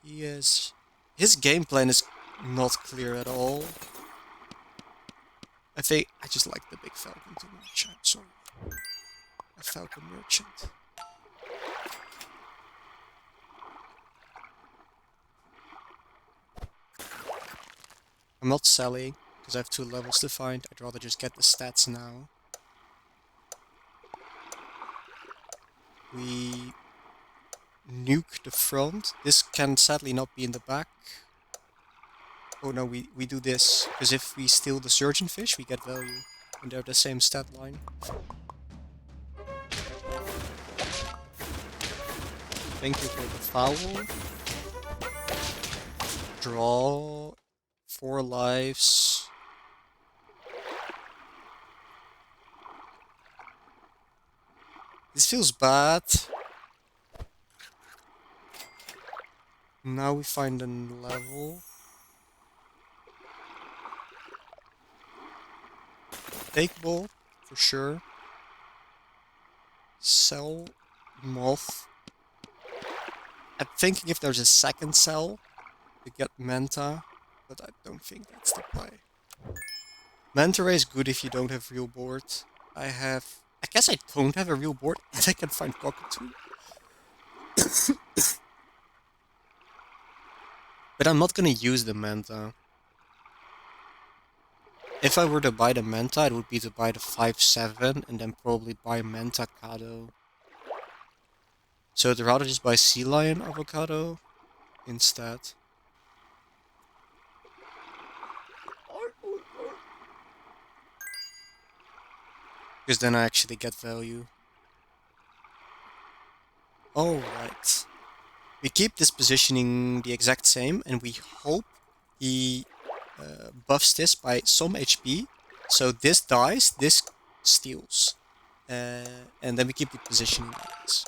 His game plan is not clear at all. I think I just like the big falcon too much. I'm sorry. A falcon merchant. I'm not selling, because I have 2 levels to find. I'd rather just get the stats now. We nuke the front. This can sadly not be in the back. Oh no, we do this, because if we steal the surgeon fish, we get value. And they're the same stat line. Thank you for the foul. Draw 4 lives. This feels bad. Now we find a level. Take ball, for sure. Sell moth. I'm thinking if there's a second cell, to get Manta, but I don't think that's the play. Manta Ray is good if you don't have real board. I guess I don't have a real board, and I can find Cockatoo. But I'm not gonna use the Manta. If I were to buy the Manta, it would be to buy the 5/7 and then probably buy Manta Kado. So I'd rather just buy Sea Lion Avocado instead. Because then I actually get value. Alright. We keep this positioning the exact same, and we hope he buffs this by some HP. So this dies, this steals. And then we keep the positioning like this.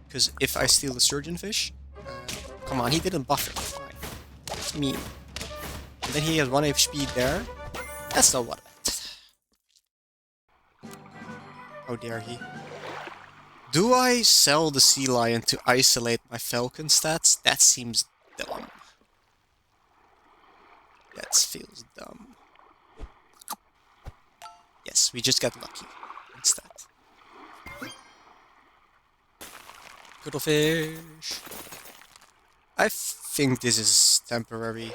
Because if I steal the surgeon fish... come on, he didn't buff it. Fine. It's mean. And then he has 1 HP there. That's not what I meant. How dare he. Do I sell the Sea Lion to isolate my Falcon stats? That seems dumb. That feels dumb. Yes, we just got lucky. Instead. Cuttlefish. I think this is temporary.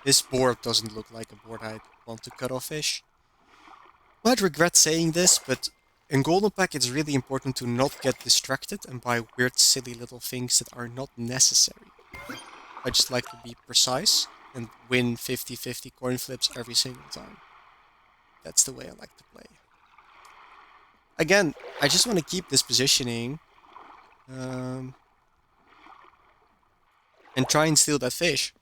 This board doesn't look like a board I'd want to cut off fish. I'd regret saying this, but in Golden Pack it's really important to not get distracted and buy weird silly little things that are not necessary. I just like to be precise and win 50-50 coin flips every single time. That's the way I like to play. Again, I just want to keep this positioning and try and steal that fish.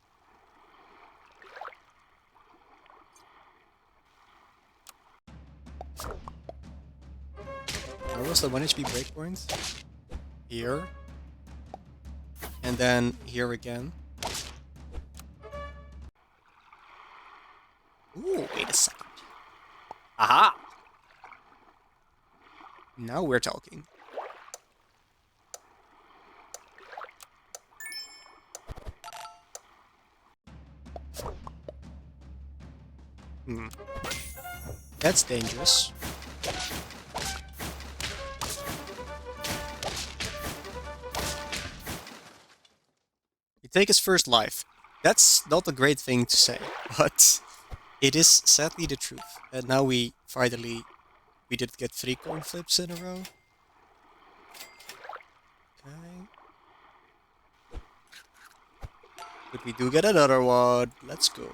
Where was the 1 HP breakpoint? Here. And then here again. Ooh, wait a second. Aha! Now we're talking. That's dangerous. You take his first life. That's not a great thing to say, but it is sadly the truth. And now we did get 3 coin flips in a row. Okay. But we do get another one. Let's go.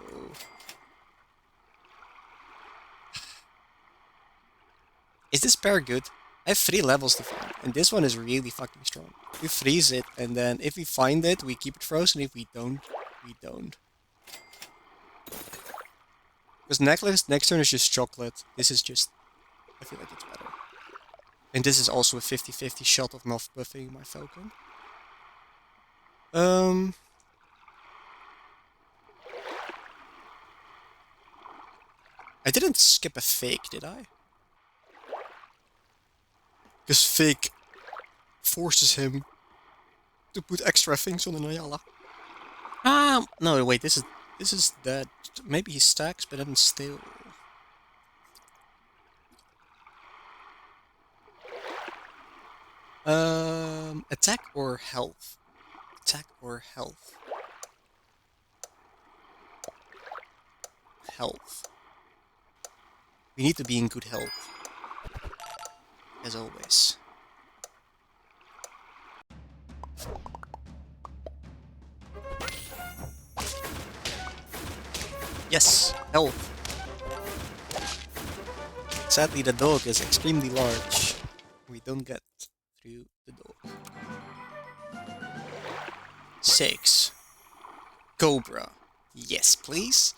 Is this pair good? I have 3 levels to find, and this one is really fucking strong. We freeze it, and then if we find it, we keep it frozen. If we don't, we don't. Because necklace next turn is just chocolate. This is just... I feel like it's better. And this is also a 50-50 shot of not buffing my falcon. I didn't skip a fake, did I? Because fake forces him to put extra things on the Nayala. No, wait, this is that. Maybe he stacks, but then still. Attack or health? Attack or health? Health. We need to be in good health. As always. Yes, health. Sadly, the dog is extremely large. We don't get through the dog. 6. Cobra. Yes, please.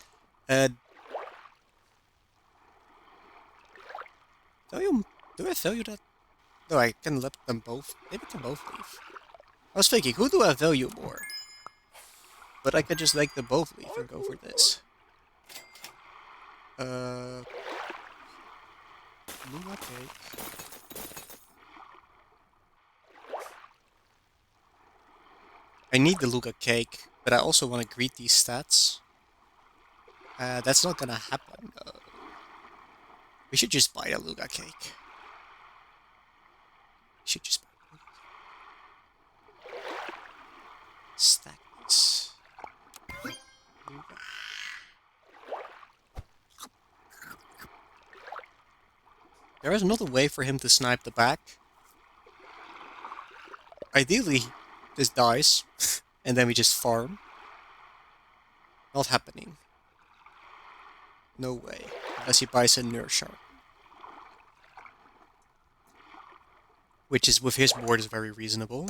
Do I value that? No, I can let them both. Maybe they both leave. I was thinking, who do I value more? But I could just let them both leave and go for this. Luna cake. I need the Luga cake, but I also want to greet these stats. That's not gonna happen, though. We should just buy the Luga cake. We should just buy the Luga cake. Stack this. Luga. There is another way for him to snipe the back. Ideally, this dies, and then we just farm. Not happening. No way. Unless he buys a Nurse Shark. Which is, with his board, is very reasonable.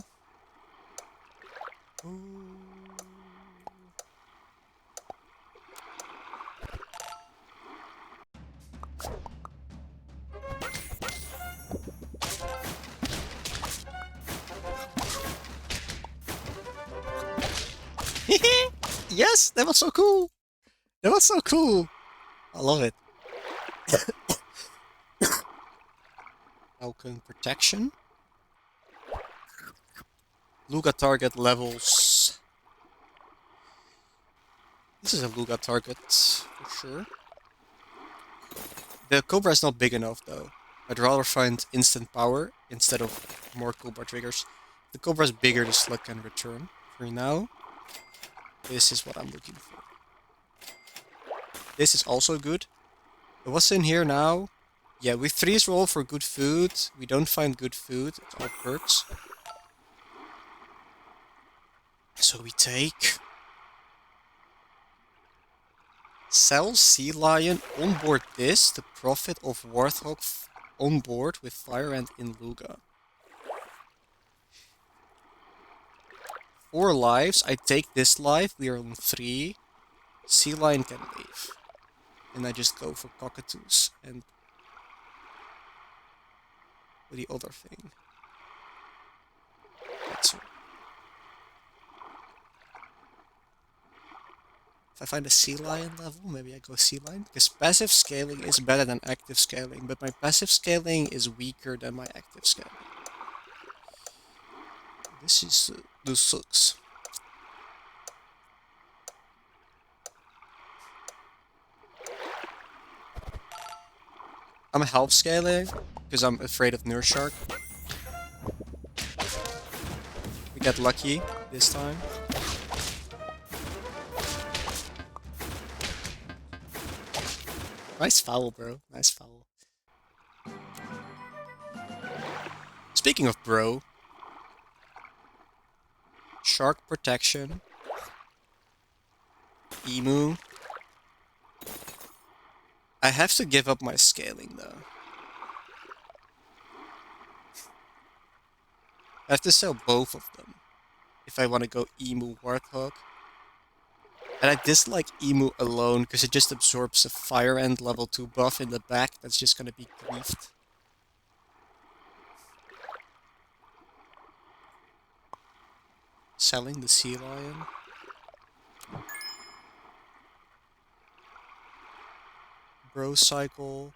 Yes, that was so cool. That was so cool. I love it. Falcon protection. Luga target levels. This is a Luga target for sure. The Cobra is not big enough though. I'd rather find instant power instead of more Cobra triggers. The Cobra is bigger, the slug can return. For now, this is what I'm looking for. This is also good. But what's in here now? Yeah, we freeze roll for good food. We don't find good food. It's all perks. So we take... Sell Sea Lion, onboard this, the profit of Warthog on board with Fire Ant in Luga. 4 lives, I take this life, we are on 3. Sea Lion can leave. And I just go for cockatoos and the other thing. That's all. If I find a Sea Lion level, maybe I go Sea Lion. Because passive scaling is better than active scaling, but my passive scaling is weaker than my active scaling. This sucks. I'm half scaling because I'm afraid of Nurse Shark. We got lucky this time. Nice foul, bro. Nice foul. Speaking of bro, Shark protection, Emu. I have to give up my scaling though. I have to sell both of them if I want to go Emu Warthog. And I dislike Emu alone because it just absorbs a Fire Ant level 2 buff in the back that's just gonna be griefed. Selling the Sea Lion. Bro Cycle.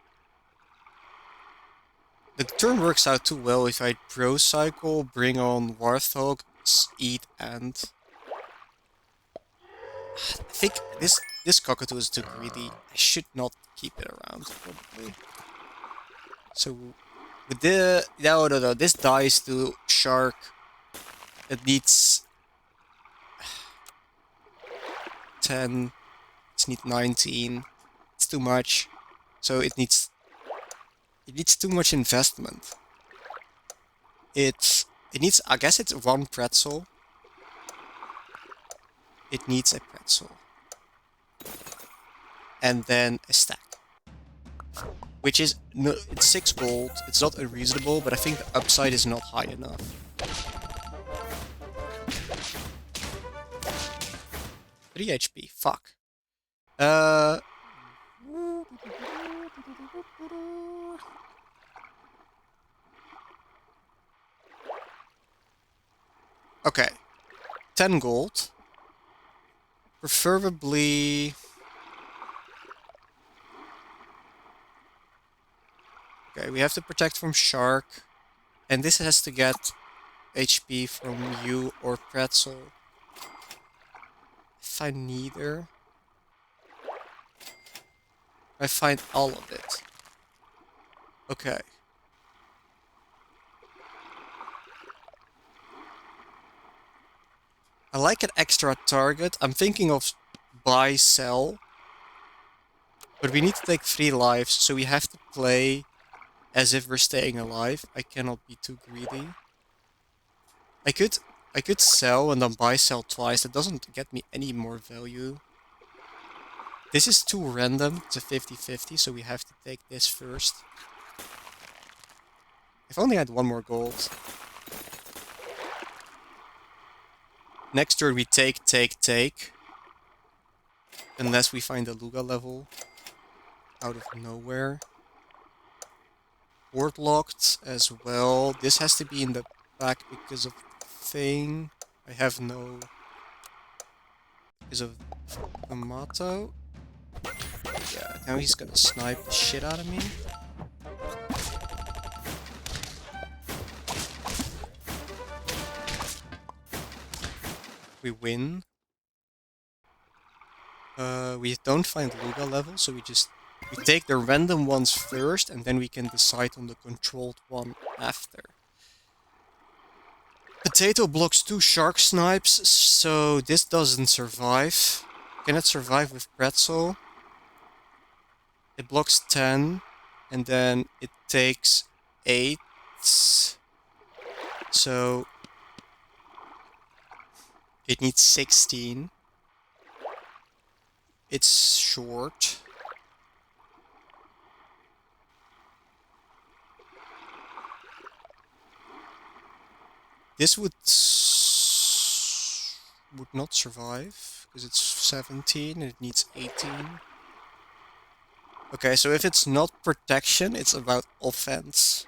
The turn works out too well if I Bro Cycle, bring on Warthog, eat Ant. I think this cockatoo is too greedy. I should not keep it around, probably. So with the no, this dies to Shark. It needs 10. It needs 19. It's too much. So it needs too much investment. It needs, I guess it's 1 pretzel. It needs a pretzel. And then a stack. Which is, no, it's 6 gold. It's not unreasonable, but I think the upside is not high enough. 3 HP, fuck. Okay. 10 gold. Preferably... Okay, we have to protect from Shark. And this has to get HP from you or Pretzel. I find neither. I find all of it. Okay. I like an extra target. I'm thinking of buy, sell. But we need to take 3 lives, so we have to play as if we're staying alive. I cannot be too greedy. I could sell and then buy, sell twice. That doesn't get me any more value. This is too random. It's a 50-50, so we have to take this first. If only I had 1 more gold. Next turn we take. Unless we find a Luga level out of nowhere. Board locked as well. This has to be in the back because of thing. I have no... Because of the motto. Yeah, now he's gonna snipe the shit out of me. We win. We don't find Luga level, so we just We take the random ones first, and then we can decide on the controlled one after. Potato blocks 2 shark snipes, so this doesn't survive. Can it survive with pretzel? It blocks 10, and then it takes 8. So it needs 16. It's short. This would not survive because it's 17 and it needs 18. Okay, so if it's not protection, it's about offense.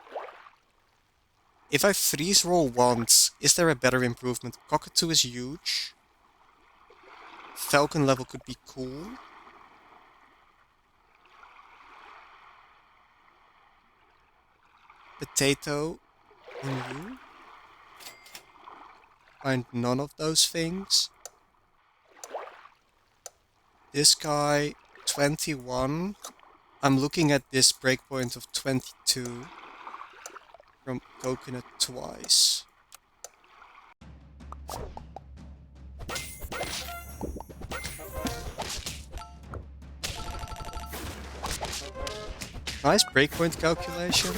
If I freeze roll once, is there a better improvement? Cockatoo is huge. Falcon level could be cool. Potato on you. Find none of those things. This guy, 21. I'm looking at this breakpoint of 22 from coconut twice. Nice breakpoint calculation.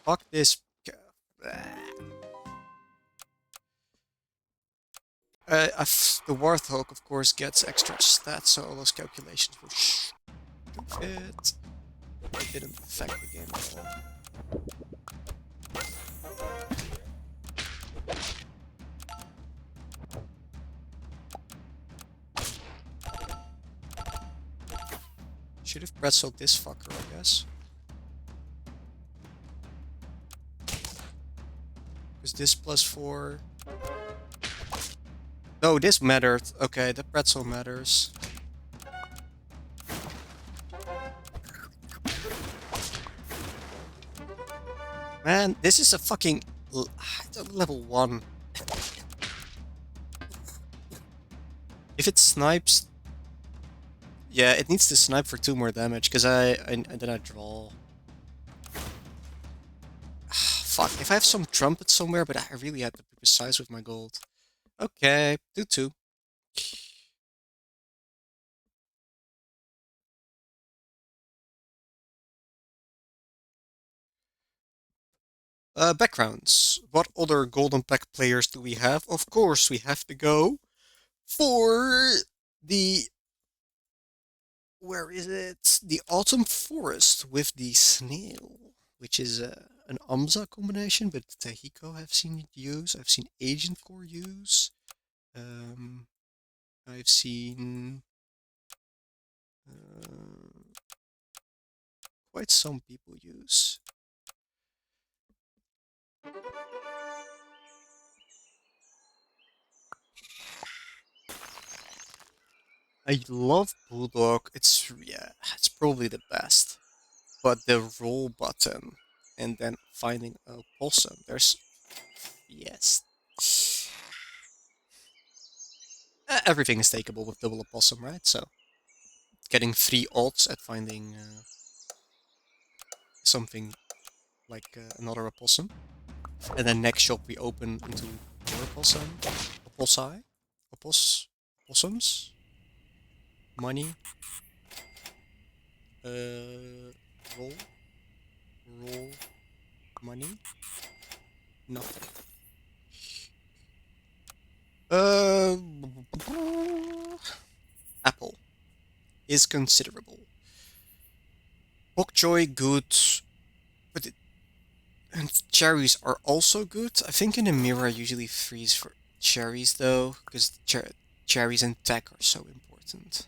Fuck this. The Warthog, of course, gets extra stats, so all those calculations were stupid. It didn't affect the game at all. Should have pretzeled this fucker, I guess. Because this +4... No, this mattered. Okay, the pretzel matters. Man, this is a fucking level 1. If it snipes... Yeah, it needs to snipe for 2 more damage, because and then I draw. Fuck, if I have some trumpet somewhere, but I really had to be precise with my gold. Okay, do 2. Backgrounds. What other Golden Pack players do we have? Of course, we have to go for the... Where is it? The Autumn Forest with the Snail, which is an Amza combination, but Tahiko I've seen it use. I've seen Agent Core use. I've seen quite some people use. I love Bulldog. It's probably the best. But the roll button and then finding a possum. Yes. Everything is takeable with double opossum, right? So getting 3 odds at finding something like another opossum. And then next shop we open into more opossum. Opossums. Money. Roll. Money. Nothing. Apple is considerable. Bokchoy good, but and cherries are also good. I think in the mirror I usually freeze for cherries though, because cherries and tech are so important.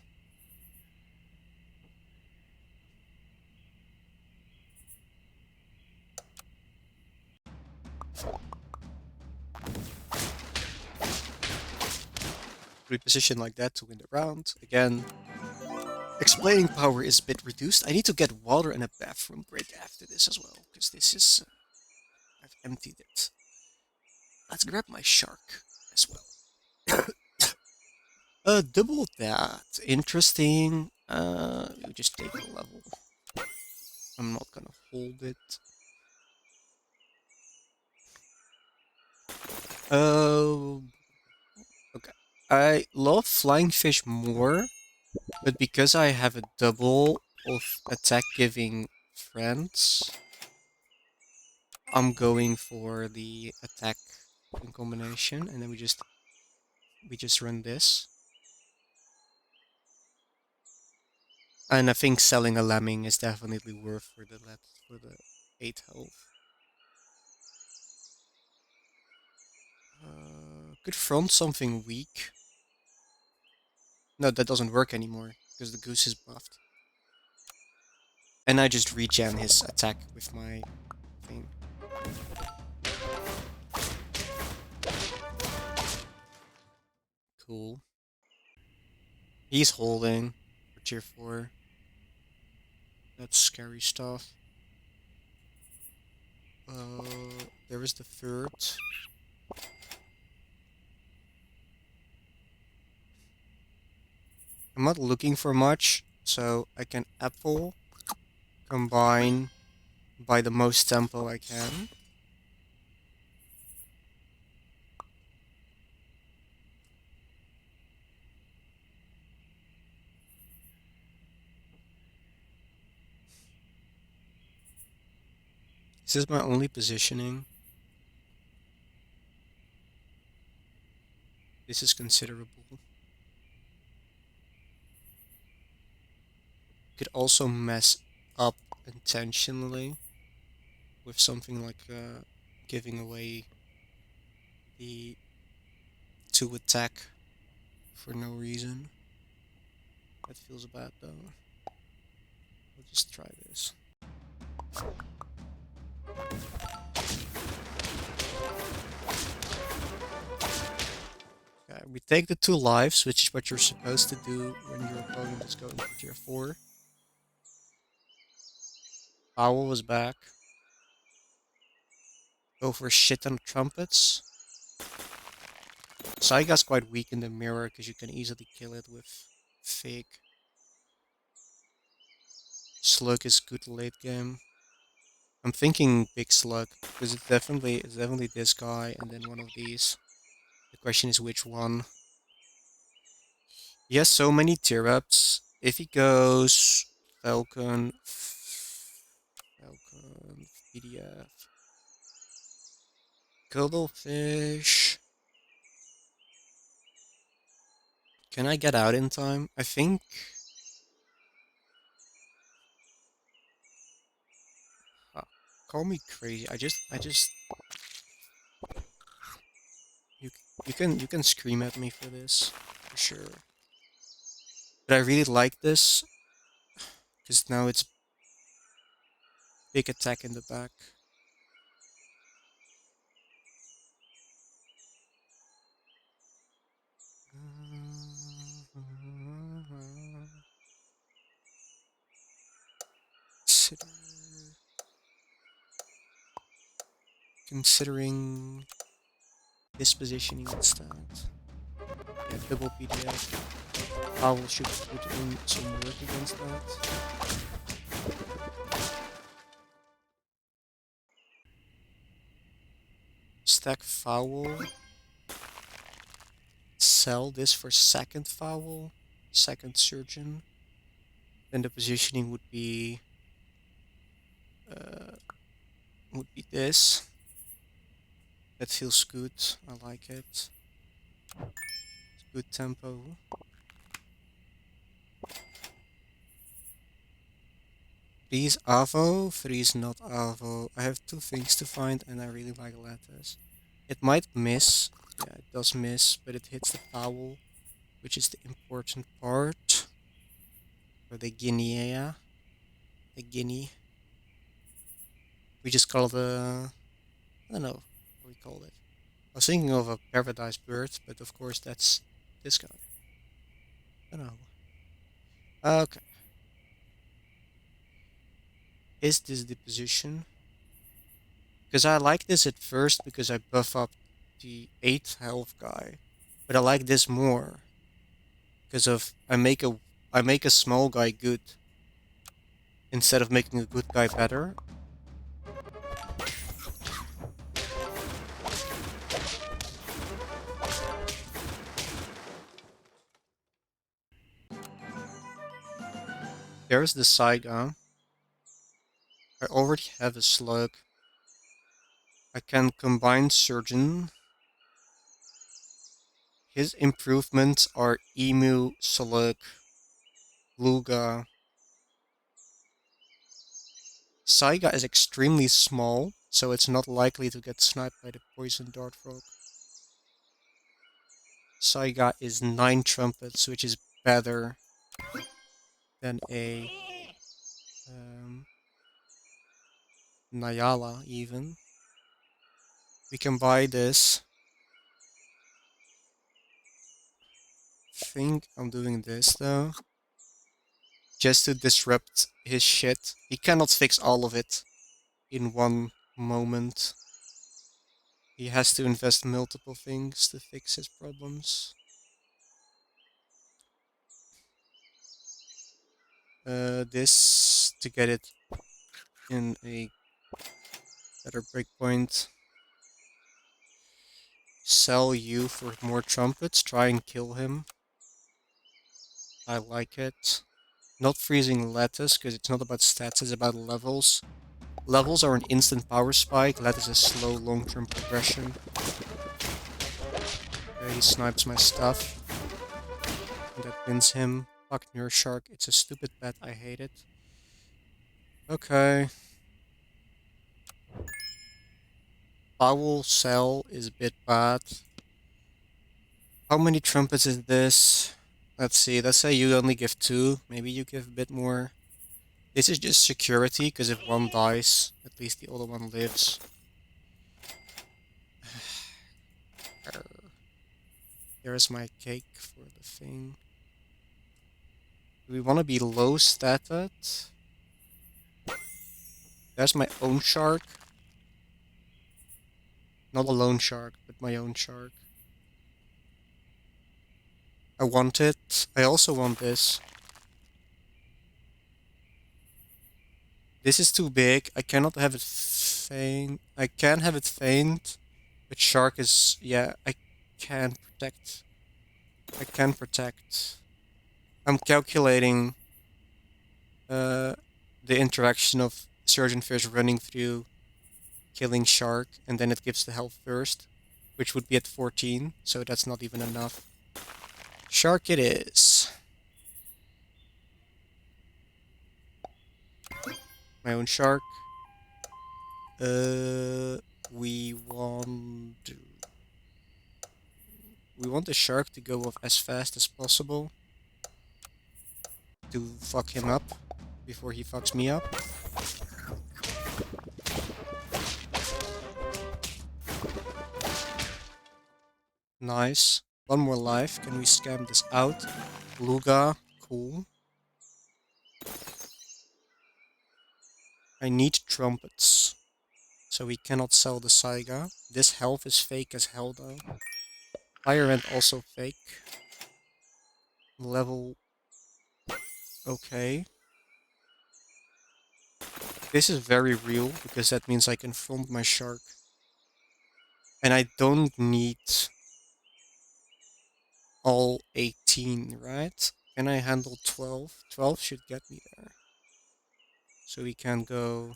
Reposition like that to win the round. Again, explaining power is a bit reduced. I need to get water and a bathroom break after this as well, because this is... I've emptied it. Let's grab my shark as well. Double that. Interesting. You just take a level. I'm not gonna hold it. Oh, okay. I love flying fish more, but because I have a double of attack giving friends, I'm going for the attack in combination, and then we just run this. And I think selling a lemming is definitely worth for the 8 health. Could front something weak. No, that doesn't work anymore because the goose is buffed. And I just regen his attack with my thing. Cool. He's holding for tier 4. That's scary stuff. There is the third. I'm not looking for much, so I can apple, combine, buy the most tempo I can. This is my only positioning. This is considerable. Could also mess up intentionally with something like giving away the 2 attack for no reason. That feels bad though. We'll just try this. Okay, we take the 2 lives, which is what you're supposed to do when your opponent is going for tier 4. Owl was back. Go for shit on trumpets. Saiga's quite weak in the mirror because you can easily kill it with fake. Slug is good late game. I'm thinking big slug because it's definitely this guy and then one of these. The question is which one. He has so many tier ups. If he goes Falcon, PDF, Cuttlefish. Can I get out in time? I think. uh, Call me crazy. I just. You, you can scream at me for this, for sure. But I really like this because now it's big attack in the back. Consider, considering this positioning instead. Yeah, double PDF. Owl should put in some work against that. Stack foul. Sell this for second foul, second surgeon. Then the positioning uh, would be this. That feels good. I like it. It's good tempo. Three is Avo, three is not Avo. I have 2 things to find and I really like Lattice. It might miss. Yeah, it does miss, but it hits the foul, which is the important part. Or the Guinea. The Guinea. We just call the. I don't know what we call it. I was thinking of a paradise bird, but of course that's this guy. I don't know. Okay. Is this the position? Because I like this at first because I buff up the 8th health guy. But I like this more. because of I make a small guy good instead of making a good guy better. There's the Saiga. I already have a slug. I can combine Surgeon. His improvements are Emu, Slug, Luga. Saiga is extremely small, so it's not likely to get sniped by the poison dart frog. Saiga is 9 trumpets, which is better than a Nyala even. We can buy this. Think I'm doing this though. Just to disrupt his shit. He cannot fix all of it in one moment. He has to invest multiple things to fix his problems. This to get it in a better breakpoint. Sell you for more trumpets. Try and kill him. I like it. Not freezing Lattice, because it's not about stats, it's about levels. Levels are an instant power spike, Lattice is slow long-term progression. Okay, he snipes my stuff. And that wins him. Fuck Nerd Shark, it's a stupid bet, I hate it. Okay. Foul Cell is a bit bad. How many trumpets is this? Let's see, let's say you only give 2, maybe you give a bit more. This is just security, because if one dies, at least the other one lives. There's my cake for the thing. Do we want to be low stated? There's my own shark. Not a lone shark, but my own shark. I want it. I also want this. This is too big. I cannot have it faint. I can have it faint. But shark is... Yeah, I can protect. I can protect. I'm calculating the interaction of surgeon fish running through killing shark, and then it gives the health first, which would be at 14, so that's not even enough. Shark it is. My own shark. We want the shark to go off as fast as possible to fuck him up before he fucks me up. Nice. One more life. Can we scam this out? Luga. Cool. I need trumpets. So we cannot sell the Saiga. This health is fake as hell though. Fire End also fake. Level... Okay. This is very real, because that means I can front my shark. And I don't need all 18, right? Can I handle 12? 12 should get me there. So we can go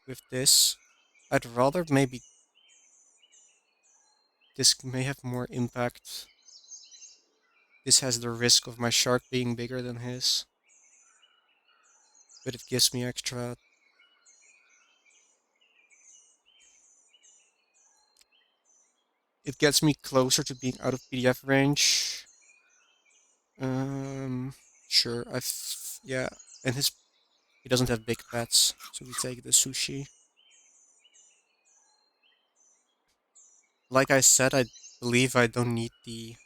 with this. I'd rather maybe... This may have more impact. This has the risk of my shark being bigger than his. But it gives me extra... It gets me closer to being out of PDF range. Sure, yeah, and he doesn't have big pets, so we take the sushi. Like I said, I believe I don't need the...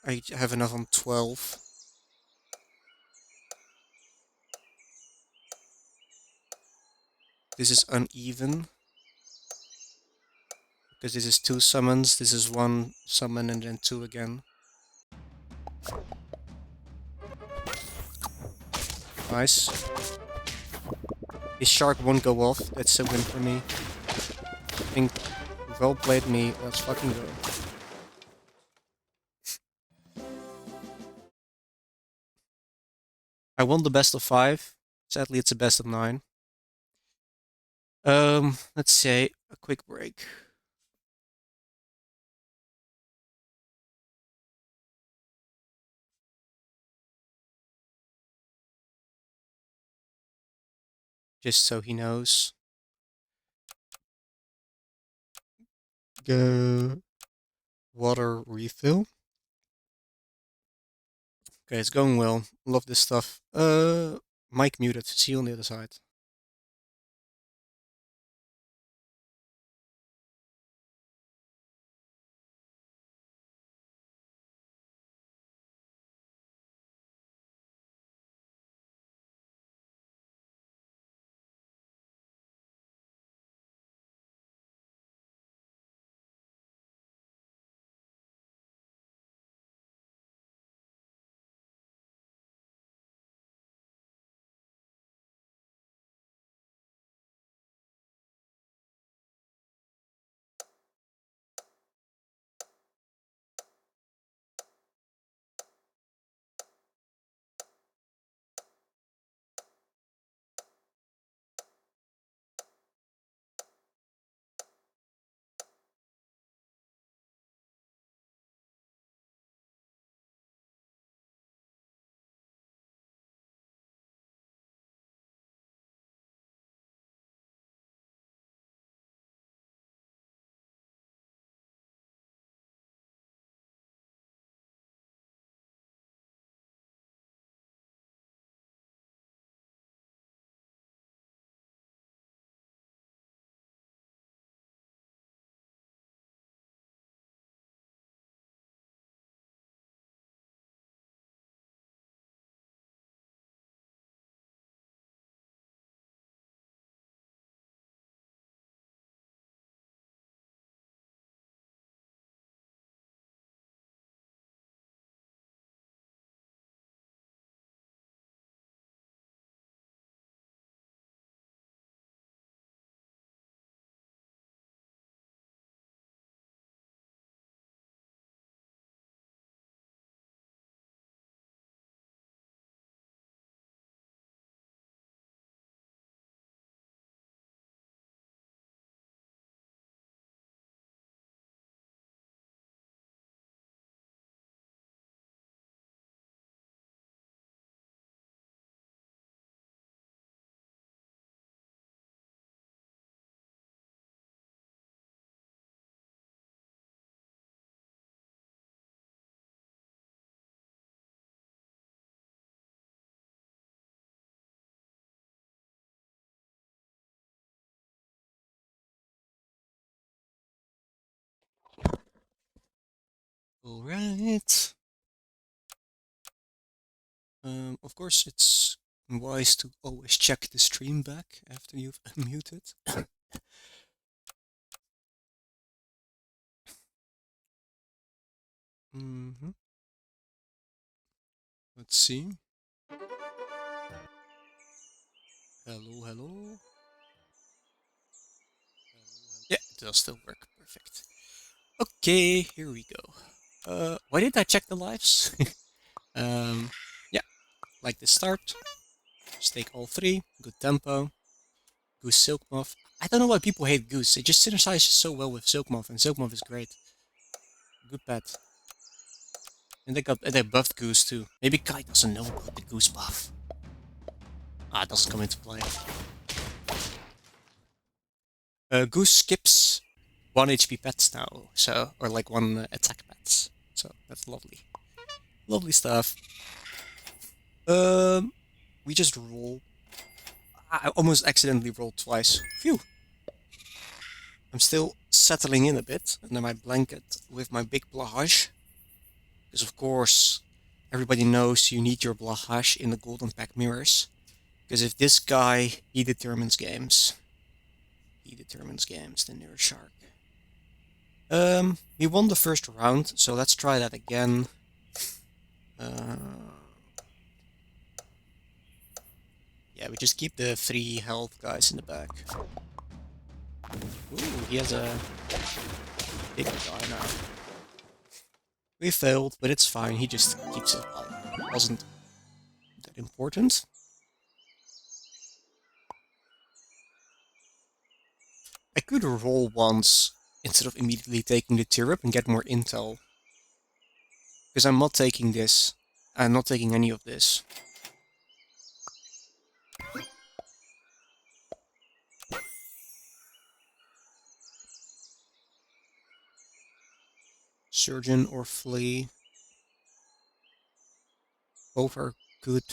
I have enough on 12. This is uneven. Because this is 2 summons, this is 1 summon and then 2 again. Nice. His shark won't go off, that's a win for me. I think, well played me, let's fucking go. I won the best of 5, sadly it's a best of 9. Let's say a quick break. Just so he knows. Go. Water refill. Okay, it's going well. Love this stuff. Mic muted. See you on the other side. Alright. Of course, it's wise to always check the stream back after you've unmuted. Mm-hmm. Let's see. Hello, hello. Yeah, it does still work. Perfect. Okay, here we go. Why did I check the lives? Yeah, like the start. Just take all 3. Good tempo. Goose Silkmoth. I don't know why people hate Goose. It just synergizes so well with Silkmoth, and Silkmoth is great. Good pet. And they buffed Goose too. Maybe Kai doesn't know about the Goose buff. Ah, it doesn't come into play. Goose skips 1 HP pets now, so or like 1 attack pets. So that's lovely. Lovely stuff. We just roll. I almost accidentally rolled twice. Phew. I'm still settling in a bit under my blanket with my big blahage. Because of course, everybody knows you need your blahage in the golden pack mirrors. Because if this guy, he determines games. He determines games, the Nerd Shark. We won the first round, so let's try that again. Yeah, we just keep the 3 health guys in the back. Ooh, he has a big guy now. We failed, but it's fine. He just keeps it alive. It wasn't that important. I could roll once instead of immediately taking the tier up and get more intel. Because I'm not taking this. I'm not taking any of this. Surgeon or Flea. Both are good.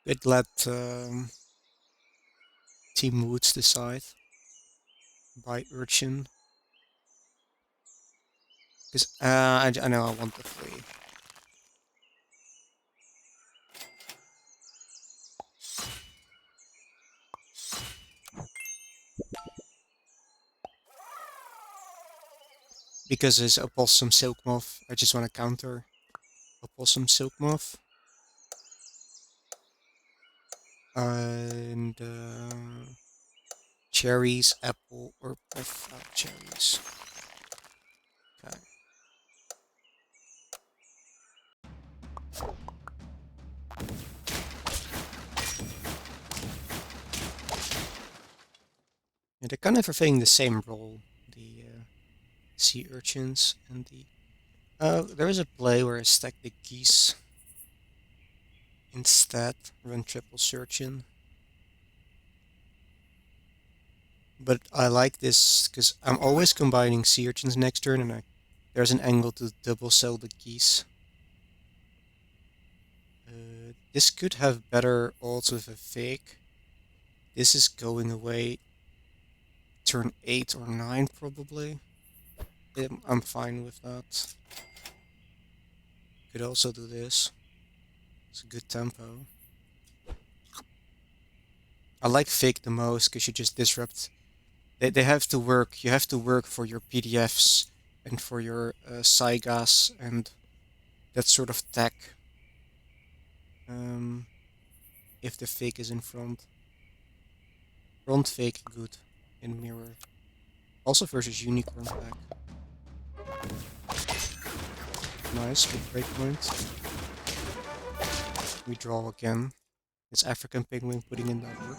We'd let Team Woods decide. By Urchin. Because I know I want the Flea. Because it's Opossum Silk Moth, I just want to counter Opossum Silk Moth. And cherries, apple, or without cherries. Okay. Yeah, they're kind of fulfilling the same role. The sea urchins and the... there is a play where I stack the geese instead, run triple surgeon. But I like this because I'm always combining sea urchins next turn, and there's an angle to double sell the geese. This could have better odds with a fake. This is going away turn 8 or 9 probably. I'm fine with that. Could also do this. It's a good tempo. I like fake the most because you just disrupt. They have to work. You have to work for your PDFs and for your Saigas and that sort of tech. If the fake is in front. Front fake good in mirror. Also versus unicorn pack. Nice, good breakpoint. We draw again. It's African penguin putting in that work.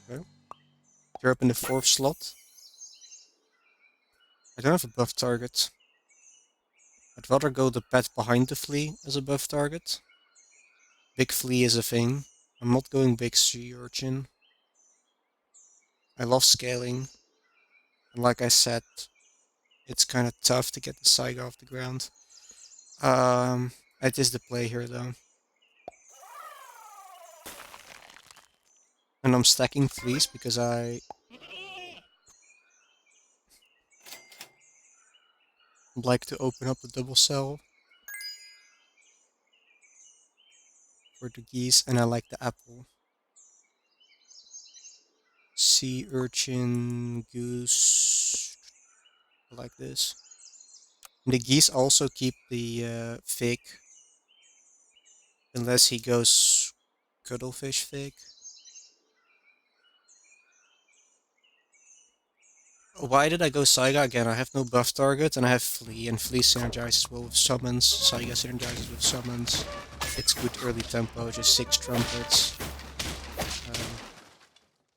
Okay. They're up in the 4th slot. I don't have a buff target. I'd rather go the pet behind the flea as a buff target. Big flea is a thing. I'm not going big sea urchin. I love scaling. And like I said, it's kind of tough to get the Saiga off the ground. It is the play here though. And I'm stacking fleas because I like to open up the double cell for the geese, and I like the apple. Sea urchin, goose, I like this. And the geese also keep the fig, unless he goes cuttlefish fig. Why did I go Saiga again? I have no buff target, and I have Flea, and Flea synergizes well with summons. Saiga synergizes with summons. It's good early tempo, just 6 trumpets.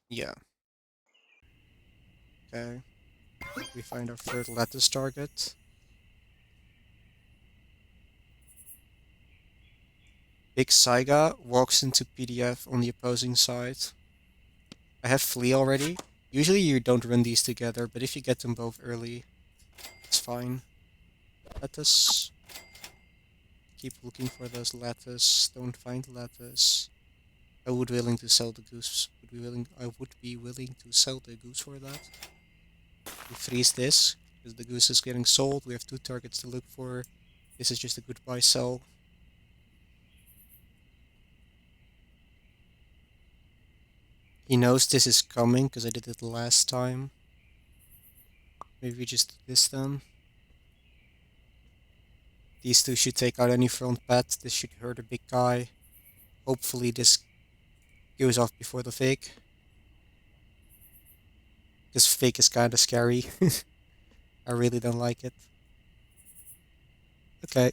Yeah. Okay. We find our third lattice target. Big Saiga walks into PDF on the opposing side. I have Flea already. Usually you don't run these together, but if you get them both early, it's fine. Lattice. Keep looking for those lattice. Don't find lattice. I would willing to sell the goose. I would be willing to sell the goose for that. We freeze this because the goose is getting sold. We have 2 targets to look for. This is just a goodbye sell. He knows this is coming because I did it last time. Maybe we just do this then. These two should take out any front pet. This should hurt a big guy. Hopefully this goes off before the fake. This fake is kinda scary. I really don't like it. Okay.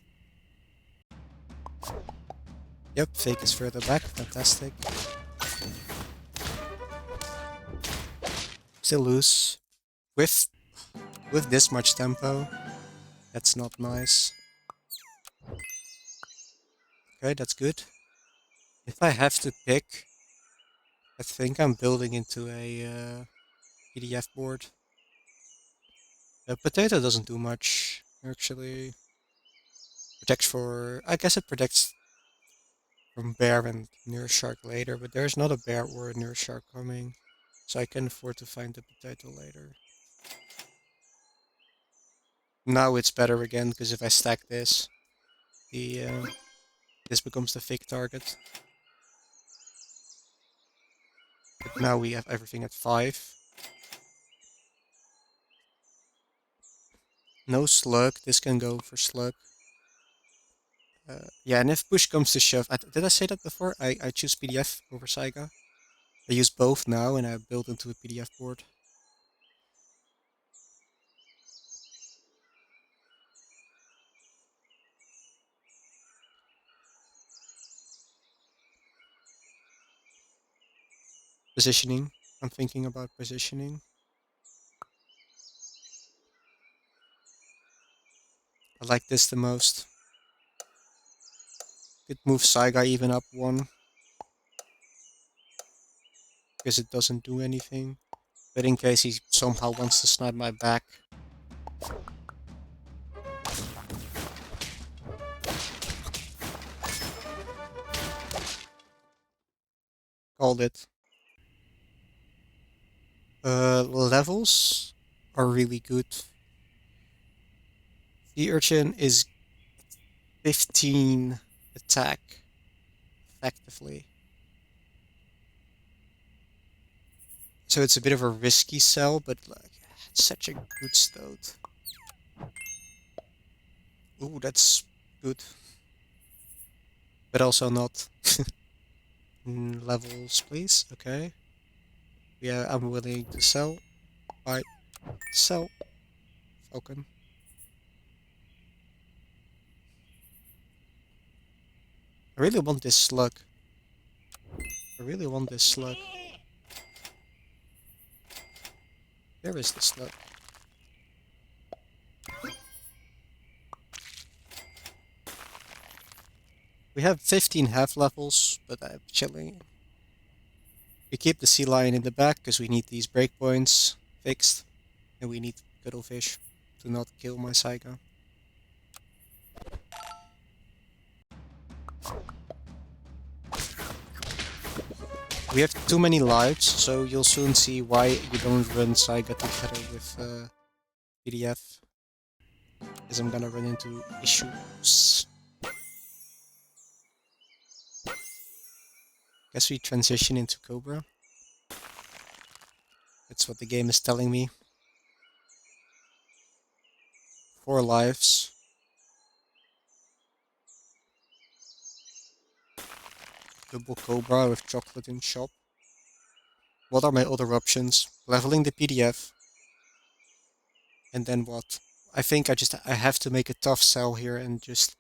Yep, fake is further back. Fantastic. Still loose. With this much tempo. That's not nice. Okay, that's good. If I have to pick, I think I'm building into a PDF board. The potato doesn't do much, actually. Protects for... I guess it protects from bear and nurse shark later, but there's not a bear or a nurse shark coming. So I can afford to find the potato later. Now it's better again, because if I stack this, the this becomes the fake target. But now we have everything at 5. No slug. This can go for slug. Yeah, and if push comes to shove... did I say that before? I choose PDF over Saiga. I use both now, and I build into a PDF board. Positioning. I'm thinking about positioning. I like this the most. Could move Saiga even up 1. Because it doesn't do anything. But in case he somehow wants to snipe my back. Called it. Levels are really good. The urchin is 15 attack, effectively. So it's a bit of a risky sell, but like, it's such a good stoat. Ooh, that's good. But also not. Levels, please. Okay. Yeah, I'm willing to sell. Buy. Sell. Falcon. I really want this slug. I really want this slug. Where is the slug? We have 15 half levels, but I'm chilling. We keep the sea lion in the back because we need these breakpoints fixed. And we need cuttlefish to not kill my Saiga. We have too many lives, so you'll soon see why you don't run Saiga together with PDF. Because I'm gonna run into issues. Guess we transition into Cobra. That's what the game is telling me. 4 lives. Double Cobra with chocolate in shop. What are my other options? Leveling the PDF. And then what? I think I have to make a tough sell here and just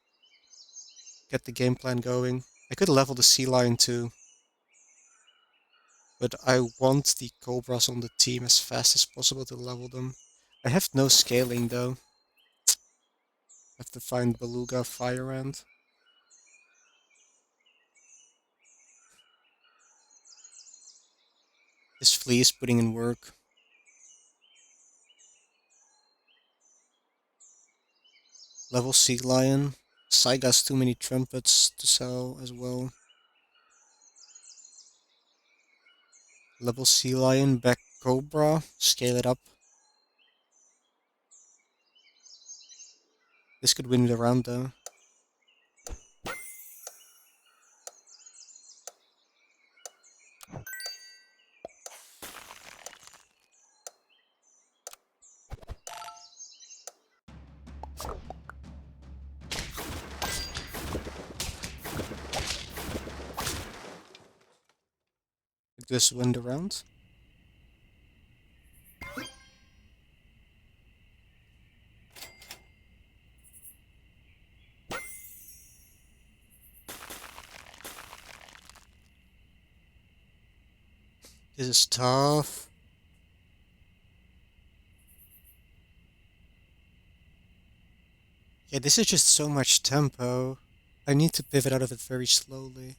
get the game plan going. I could level the sea lion too. But I want the Cobras on the team as fast as possible to level them. I have no scaling though. I have to find Beluga Fire Ant. This flea is putting in work. Level Sea Lion. Saiga's too many trumpets to sell as well. Level Sea Lion, back Cobra. Scale it up. This could win the round though. this win the round. This is tough. Yeah, this is just so much tempo. I need to pivot out of it very slowly.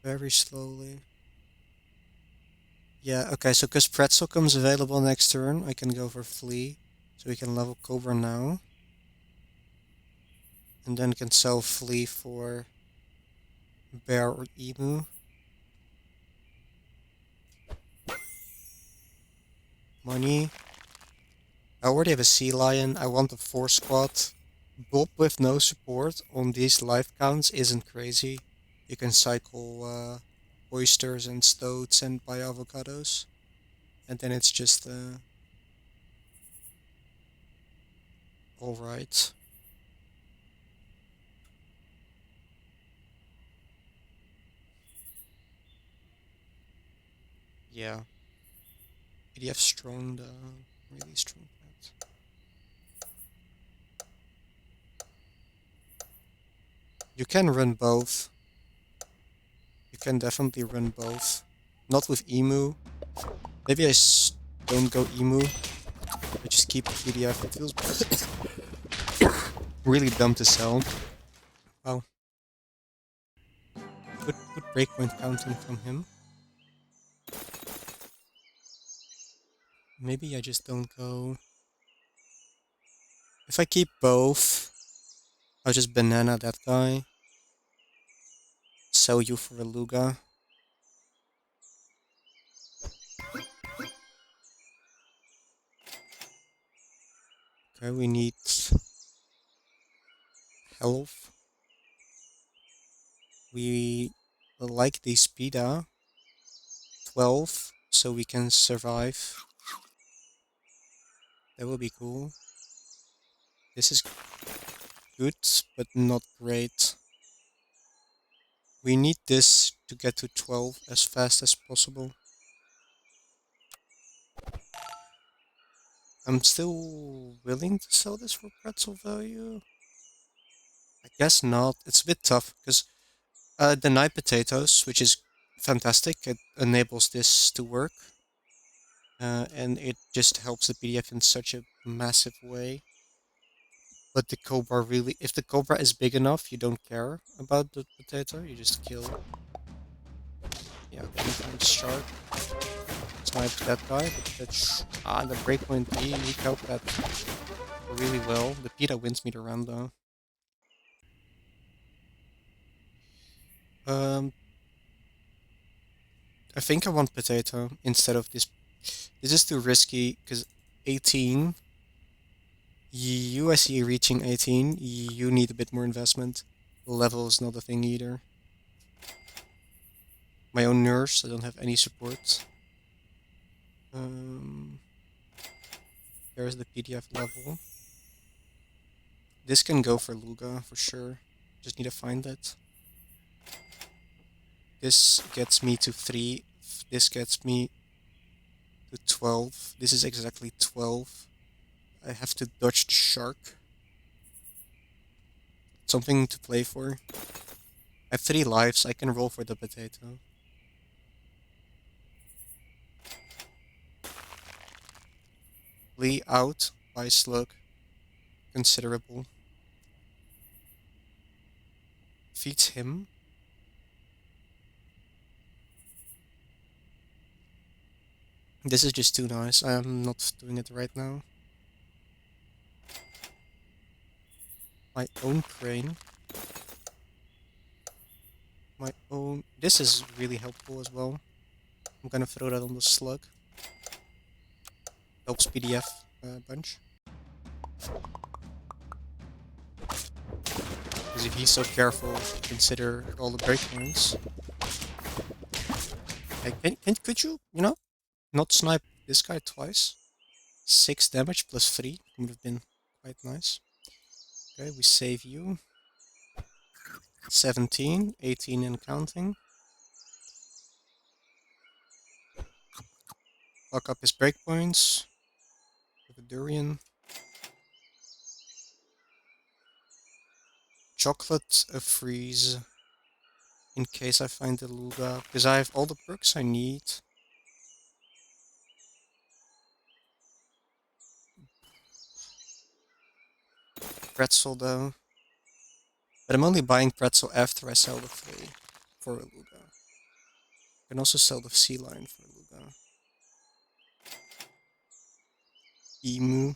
Very slowly. Yeah, okay, so because Pretzel comes available next turn, I can go for Flea. So we can level Cobra now. And then can sell Flea for Bear or Emu. Money. I already have a Sea Lion. I want a 4 squad. Bob with no support on these life counts isn't crazy. You can cycle oysters and stoats and buy avocados. And then it's just alright. Yeah. PDF strong though. Really strong pet. You can run both. You can definitely run both. Not with Emu. Maybe don't go Emu. I just keep PDF. It feels really dumb to sell. Wow. Good breakpoint counting from him. Maybe I just don't go. If I keep both, I'll just banana that guy. Sell you for a Luga. Okay, we need health. We like the Speeda. 12, so we can survive. That will be cool. This is good, but not great. We need this to get to 12 as fast as possible. I'm still willing to sell this for pretzel value. I guess not. It's a bit tough because the night potatoes, which is fantastic, it enables this to work. And it just helps the PDF in such a massive way. But the Cobra really, if the Cobra is big enough, you don't care about the potato, you just kill. Yeah, anytime shark. Snipe that guy, but that's the breakpoint he helped that really well. The Pita wins me the round though. Um, I think I want potato instead of this. This is too risky because 18. You I see reaching 18. You need a bit more investment. Level is not a thing either. My own nurse, I don't have any support. Um, there's the PDF level. This can go for Luga for sure. Just need to find it. This gets me to 3. This gets me to 12. This is exactly 12. I have to dodge the shark. Something to play for. I have 3 lives. I can roll for the potato. Lee out by slug. Considerable. Feeds him. This is just too nice. I am not doing it right now. My own crane. My own... This is really helpful as well. I'm gonna throw that on the slug. Helps PDF a bunch. Because if he's so careful, consider all the breakpoints. Could you, not snipe this guy twice? 6 damage plus 3 would have been quite nice. Okay, we save you. 17, 18 and counting. Lock up his breakpoints with a durian. Chocolate, a freeze, in case I find the Luga, because I have all the perks I need. Pretzel though. But I'm only buying pretzel after I sell the flea for a Luga. I can also sell the sea lion for a Luga. Emu.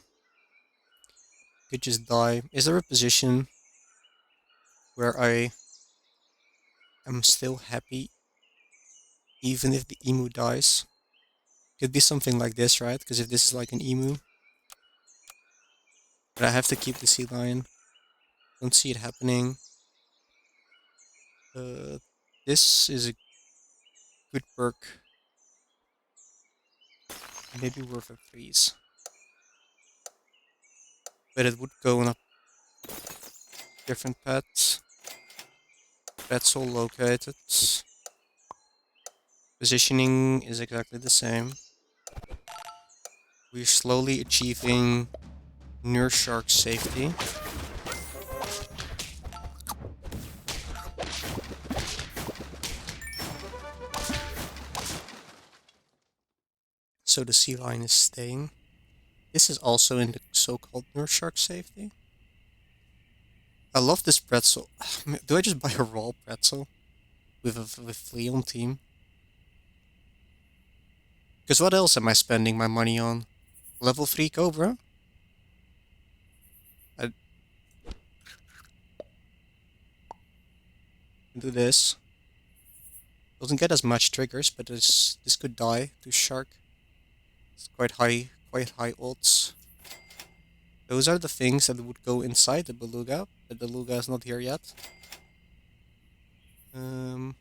Could just die. Is there a position where I am still happy even if the emu dies? Could be something like this, right? Because if this is like an emu, but I have to keep the sea lion. Don't see it happening. Uh, this is a good perk. Maybe worth a freeze. But it would go on a different pet. Pet's all located. Positioning is exactly the same. We're slowly achieving Nurse Shark safety. So the sea lion is staying. This is also in the so-called Nurse Shark safety. I love this pretzel. Do I just buy a raw pretzel with flea on team? Because what else am I spending my money on? Level 3 Cobra? I do this. Doesn't get as much triggers, but this could die to shark. It's quite high odds. Those are the things that would go inside the beluga, but the beluga is not here yet. Um,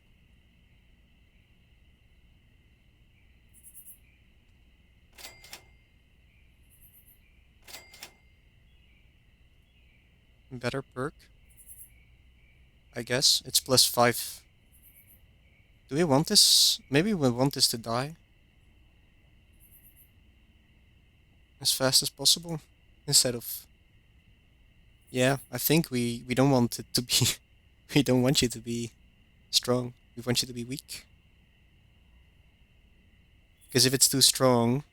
better perk, I guess. It's +5. Do we want this? Maybe we want this to die as fast as possible instead of. Yeah, I think we don't want it to be. We don't want you to be strong. We want you to be weak. Because if it's too strong,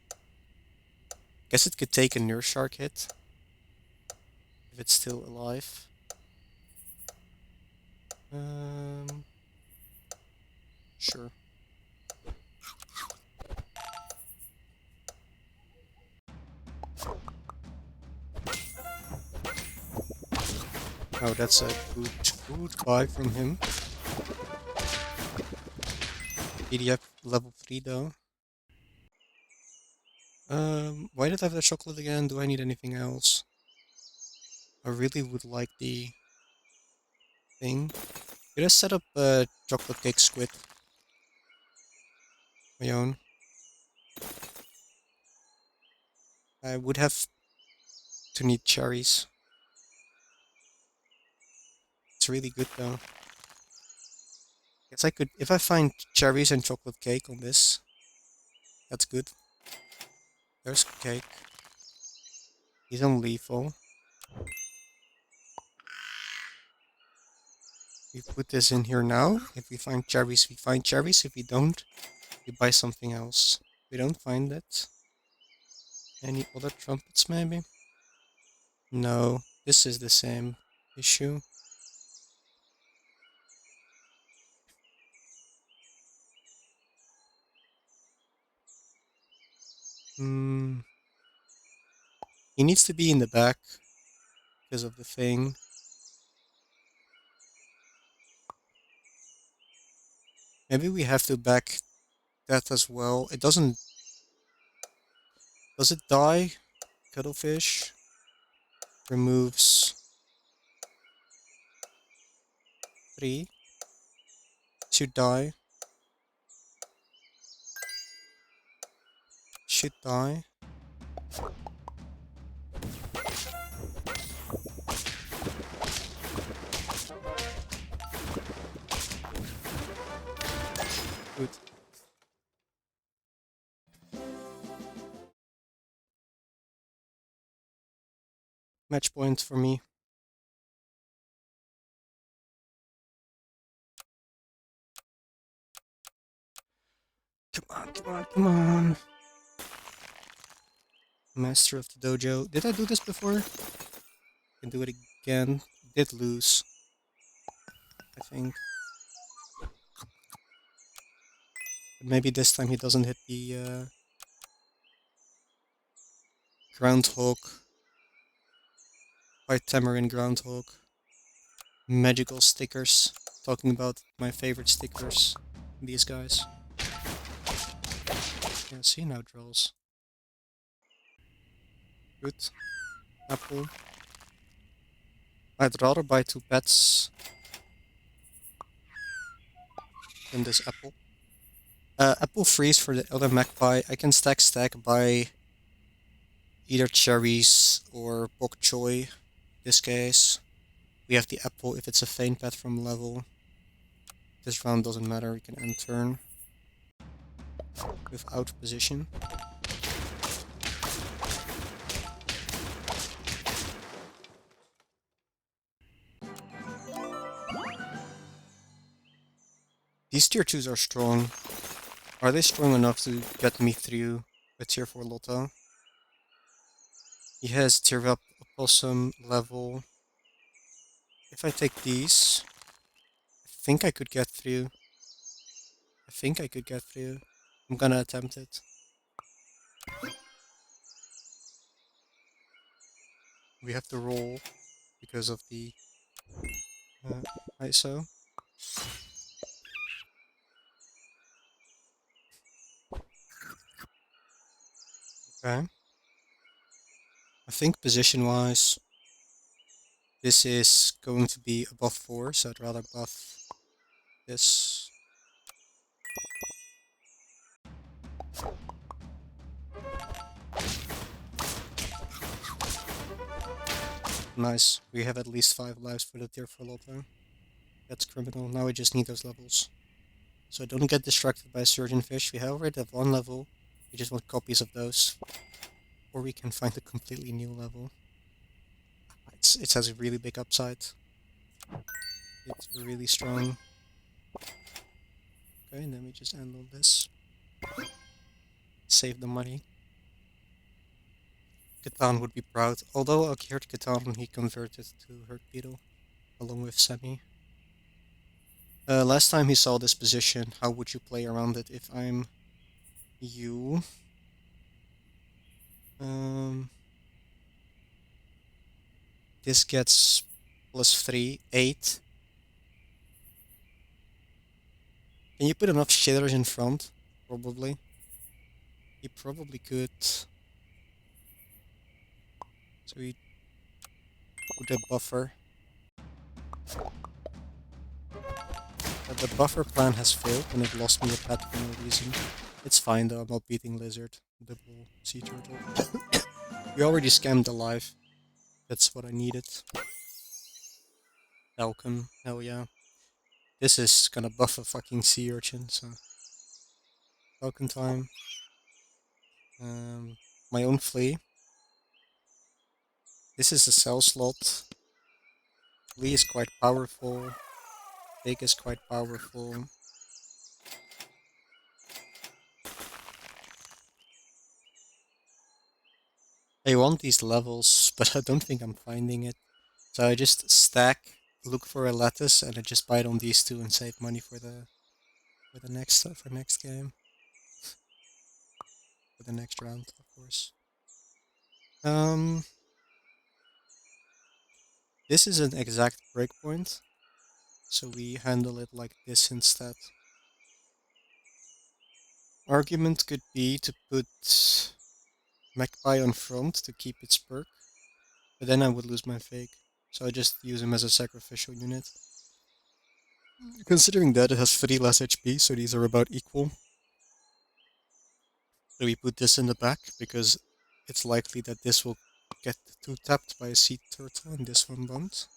guess it could take a Nurse Shark hit if it's still alive. Um, sure. Oh, that's a good buy from him. PDF level 3 though. Why did I have the chocolate again? Do I need anything else? I really would like the thing. Could I set up a chocolate cake squid? My own. I would have to need cherries. It's really good though. Guess I could, if I find cherries and chocolate cake on this, that's good. There's cake. He's on lethal. We put this in here now. If we find cherries, we find cherries. If we don't, we buy something else. We don't find it. Any other trumpets maybe? No, this is the same issue. Hmm. He needs to be in the back because of the thing. Maybe we have to back that as well. It doesn't... Does it die? Cuttlefish removes 3. Should die. Should die. Good. Match point for me. Come on, come on, come on. Master of the dojo. Did I do this before? Can do it again. Did lose, I think. But maybe this time he doesn't hit the groundhog. White tamarind groundhog. Magical stickers. Talking about my favorite stickers. These guys. Yeah, see now draws. Good. Apple. I'd rather buy 2 pets than this apple. Apple freeze for the other magpie. I can stack by either cherries or bok choy. This case, we have the apple if it's a feint pet from level. This round doesn't matter. We can end turn without position. These tier 2s are strong. Are they strong enough to get me through a tier 4 Lotto? He has tier up opossum level. If I take these, I think I could get through. I'm gonna attempt it. We have to roll because of the ISO. Okay. I think position-wise, this is going to be above 4, so I'd rather buff this. Nice. We have at least 5 lives for the tier 4 Lotto. That's criminal. Now we just need those levels. So don't get distracted by surgeon fish. We already have 1 level. We just want copies of those. Or we can find a completely new level. It has a really big upside. It's really strong. Okay, and then we just end on this. Save the money. Catan would be proud. Although I heard Catan, he converted to Hurt Beetle, along with Semi. Last time he saw this position, how would you play around it if I'm you? This gets +3, 8. Can you put enough shaders in front? Probably. You probably could. So we put a buffer. The buffer plan has failed and it lost me a pet for no reason. It's fine though, I'm not beating Lizard. Double sea turtle. We already scammed the life. That's what I needed. Falcon, hell yeah. This is gonna buff a fucking sea urchin, so. Falcon time. My own flea. This is a cell slot. Flea is quite powerful. Big is quite powerful. I want these levels, but I don't think I'm finding it. So I just stack, look for a lattice, and I just bite on these 2 and save money for the next game. For the next round, of course. This is an exact breakpoint, so we handle it like this instead. Argument could be to put Magpie on front to keep its perk, but then I would lose my fake, so I just use him as a sacrificial unit. Considering that it has 3 less HP, so these are about equal. So we put this in the back, because it's likely that this will get 2-tapped by a sea turtle and this one won't.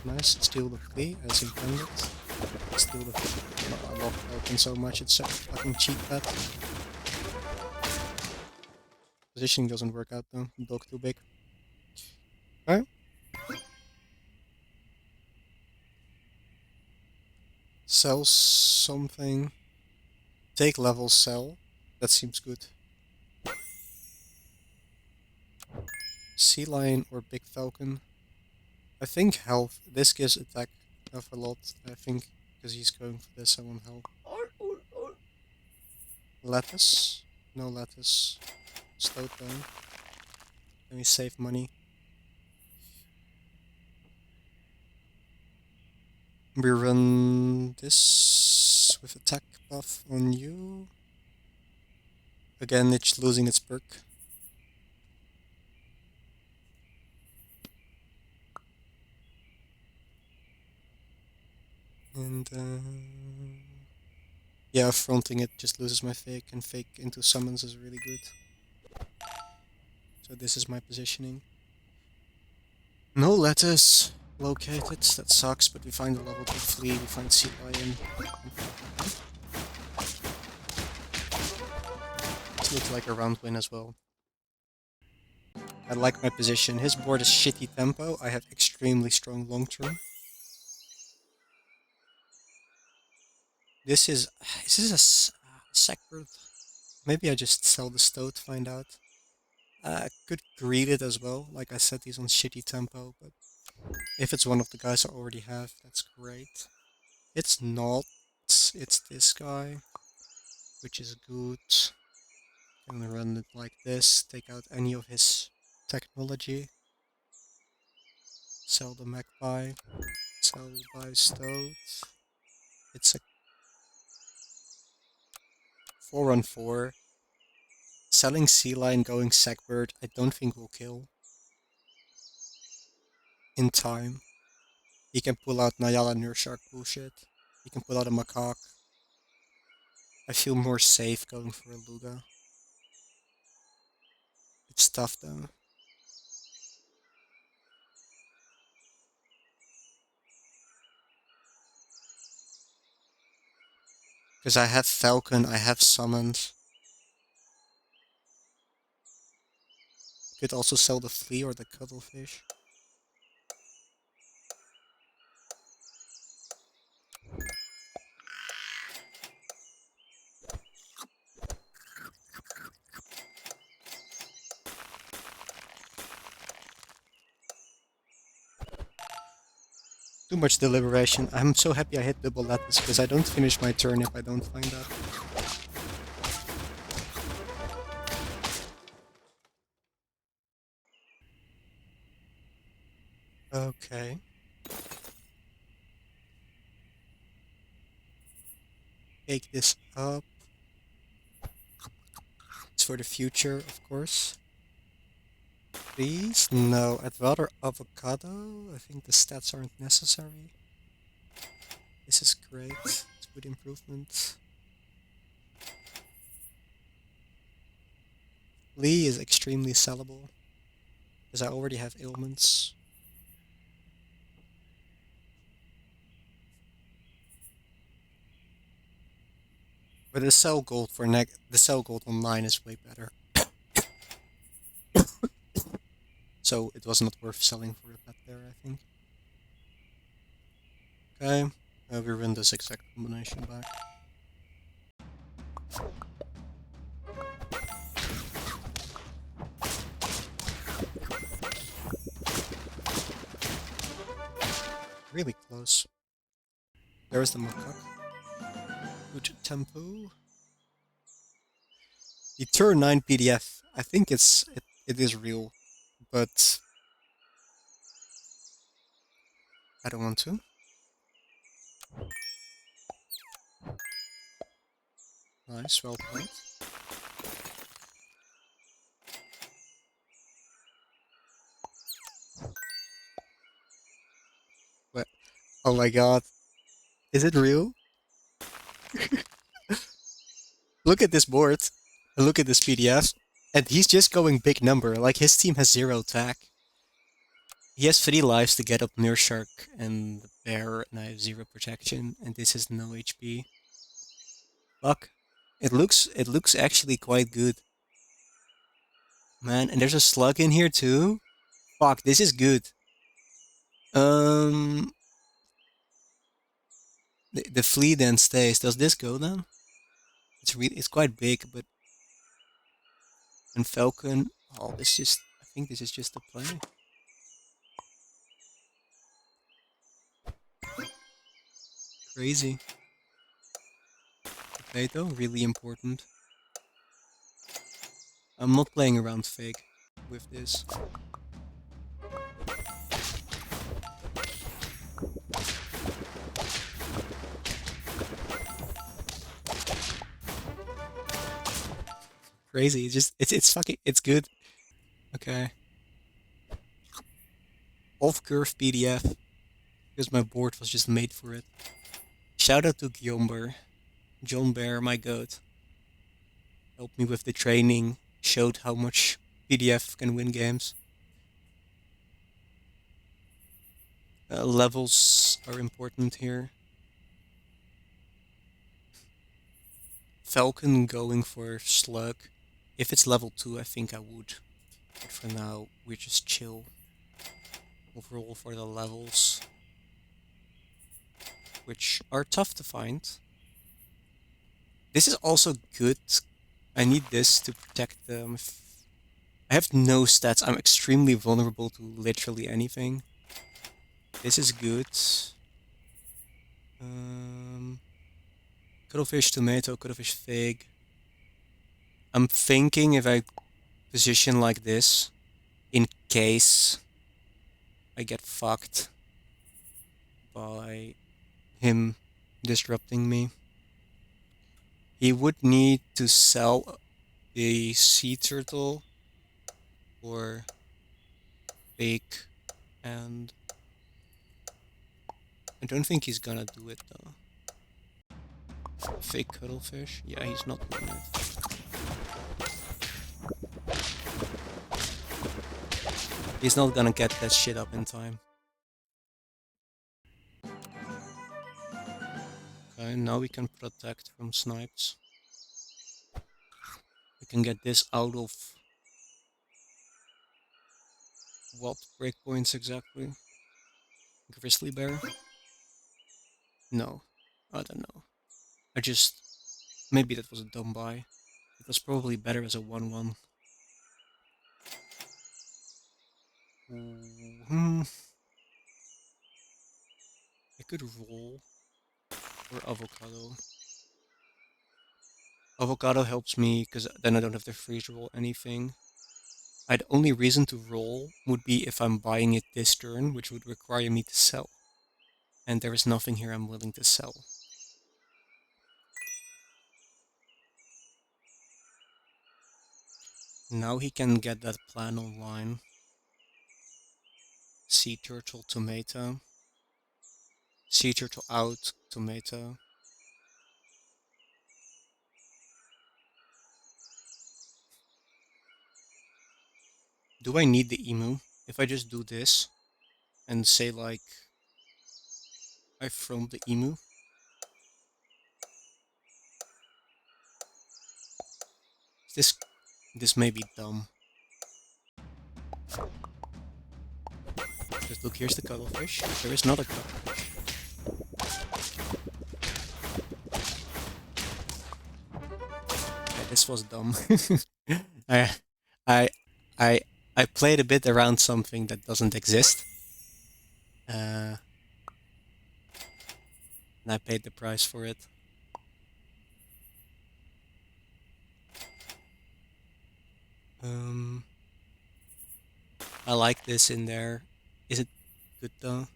Nice, steal the flea as intended. Steal the... Oh, I love Falcon so much, it's such a fucking cheap bet. Positioning doesn't work out though, bulk too big. Okay. Sell something. Take level, sell. That seems good. Sea Lion or Big Falcon. I think health. This gives attack health a lot. I think because he's going for this, I want health. Lattice. No lattice. Slow it down. Let me save money. We run this with attack buff on you. Again, it's losing its perk. And yeah, fronting it just loses my fake, and fake into summons is really good. So this is my positioning. No lattice located, that sucks, but we find a level 2 flea, we find Sea Lion. This looks like a round win as well. I like my position. His board is shitty tempo, I have extremely strong long term. This is this a Sackbird? Maybe I just sell the Stoat, find out. Could greed it as well, like I said, he's on shitty tempo, but if it's one of the guys I already have, that's great. It's not, it's this guy, which is good. I'm gonna run it like this, take out any of his technology. Sell the Magpie, sell by Stoat. It's a 4-on-4. Selling Sea Lion, going Sackbird, I don't think will kill. In time. He can pull out Nayala Nurshark bullshit. He can pull out a Macaque. I feel more safe going for a Luga. It's tough though. Because I have Falcon, I have Summons. Could also sell the Flea or the Cuttlefish. Too much deliberation. I'm so happy I hit double lattice because I don't finish my turn if I don't find that. Okay. Take this up. It's for the future, of course. Please? No, I'd rather avocado. I think the stats aren't necessary. This is great. It's good improvement. Lee is extremely sellable. Because I already have ailments. But the sell gold for the sell gold online is way better. So it was not worth selling for a bet there, I think. Okay, we run this exact combination back. Really close. There's the Macaque. Good tempo. The turn 9 PDF. I think it is real, but I don't want to. Nice, well played. But oh my god, is it real? Look at this board, and look at this PDF, and he's just going big number. Like his team has 0 attack. He has 3 lives to get up Nurse Shark and the bear, and I have 0 protection, and this is no HP. Fuck. It looks actually quite good. Man, and there's a slug in here too? Fuck, this is good. Um the flea then stays. Does this go then? It's quite big, but and Falcon, oh this just I think this is just a play. Crazy. Potato, really important. I'm not playing around fake with this. Crazy. It's fucking it's good. Okay. Off curve PDF because my board was just made for it. Shout out to Gyomber. John Bear, my goat. Helped me with the training, showed how much PDF can win games. Levels are important here. Falcon going for Slug. If it's level 2, I think I would. But for now, we're just chill. Overall for the levels, which are tough to find. This is also good. I need this to protect them. I have no stats. I'm extremely vulnerable to literally anything. This is good. Um, Cuttlefish tomato, cuttlefish fig. I'm thinking if I position like this, in case I get fucked by him disrupting me, he would need to sell the sea turtle or bake, and I don't think he's gonna do it though. Fake cuttlefish? Yeah, he's not doing it. He's not gonna get that shit up in time. Okay, now we can protect from snipes. We can get this out of what breakpoints exactly? Grizzly bear? No, I don't know. I just maybe that was a dumb buy. It was probably better as a 1-1. Hmm. I could roll or avocado. Avocado helps me because then I don't have to freeze roll anything. The only reason to roll would be if I'm buying it this turn, which would require me to sell. And there is nothing here I'm willing to sell. Now he can get that plan online. Sea turtle, tomato. Sea turtle out, tomato. Do I need the emu? If I just do this and say like I from the emu. This this may be dumb. Just look, here's the cuttlefish. There is another cuttlefish. Yeah, this was dumb. I I I I played a bit around something that doesn't exist. Uh, and I paid the price for it. Um, I like this in there. Is it good though?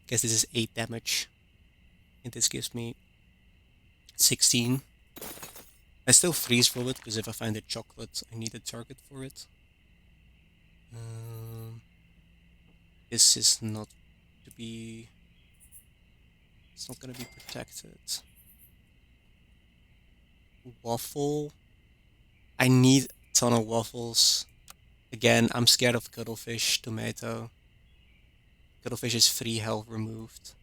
Guess this is 8 damage. And this gives me 16. I still freeze roll it because if I find a chocolate, I need a target for it. Um, this is not to be. It's not gonna be protected. Waffle. I need a ton of waffles. Again, I'm scared of cuttlefish, tomato. Cuttlefish is 3 health removed.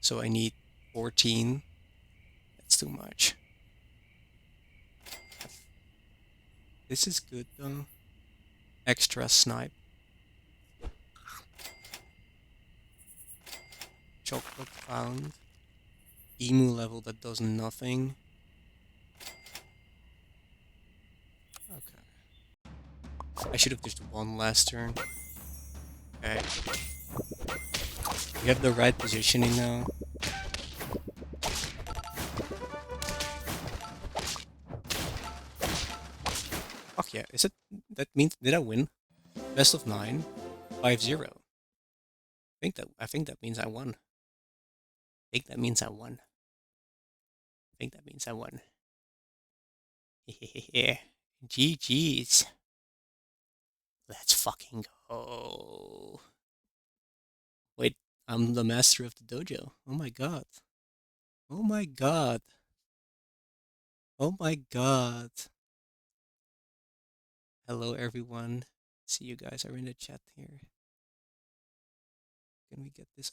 So I need 14. That's too much. This is good though. Extra snipe. Chocolate found. Emu level that does nothing. Okay. I should have just won last turn. Okay. We have the right positioning now. Fuck yeah. Is it that means did I win? Best of 9? 5-0. I think that means I won. I think that means I won. I think that means I won. Yeah. GG's. Let's fucking go. Wait, I'm the master of the dojo. Oh my god. Oh my god. Oh my god. Hello everyone. See you guys are in the chat here. Can we get this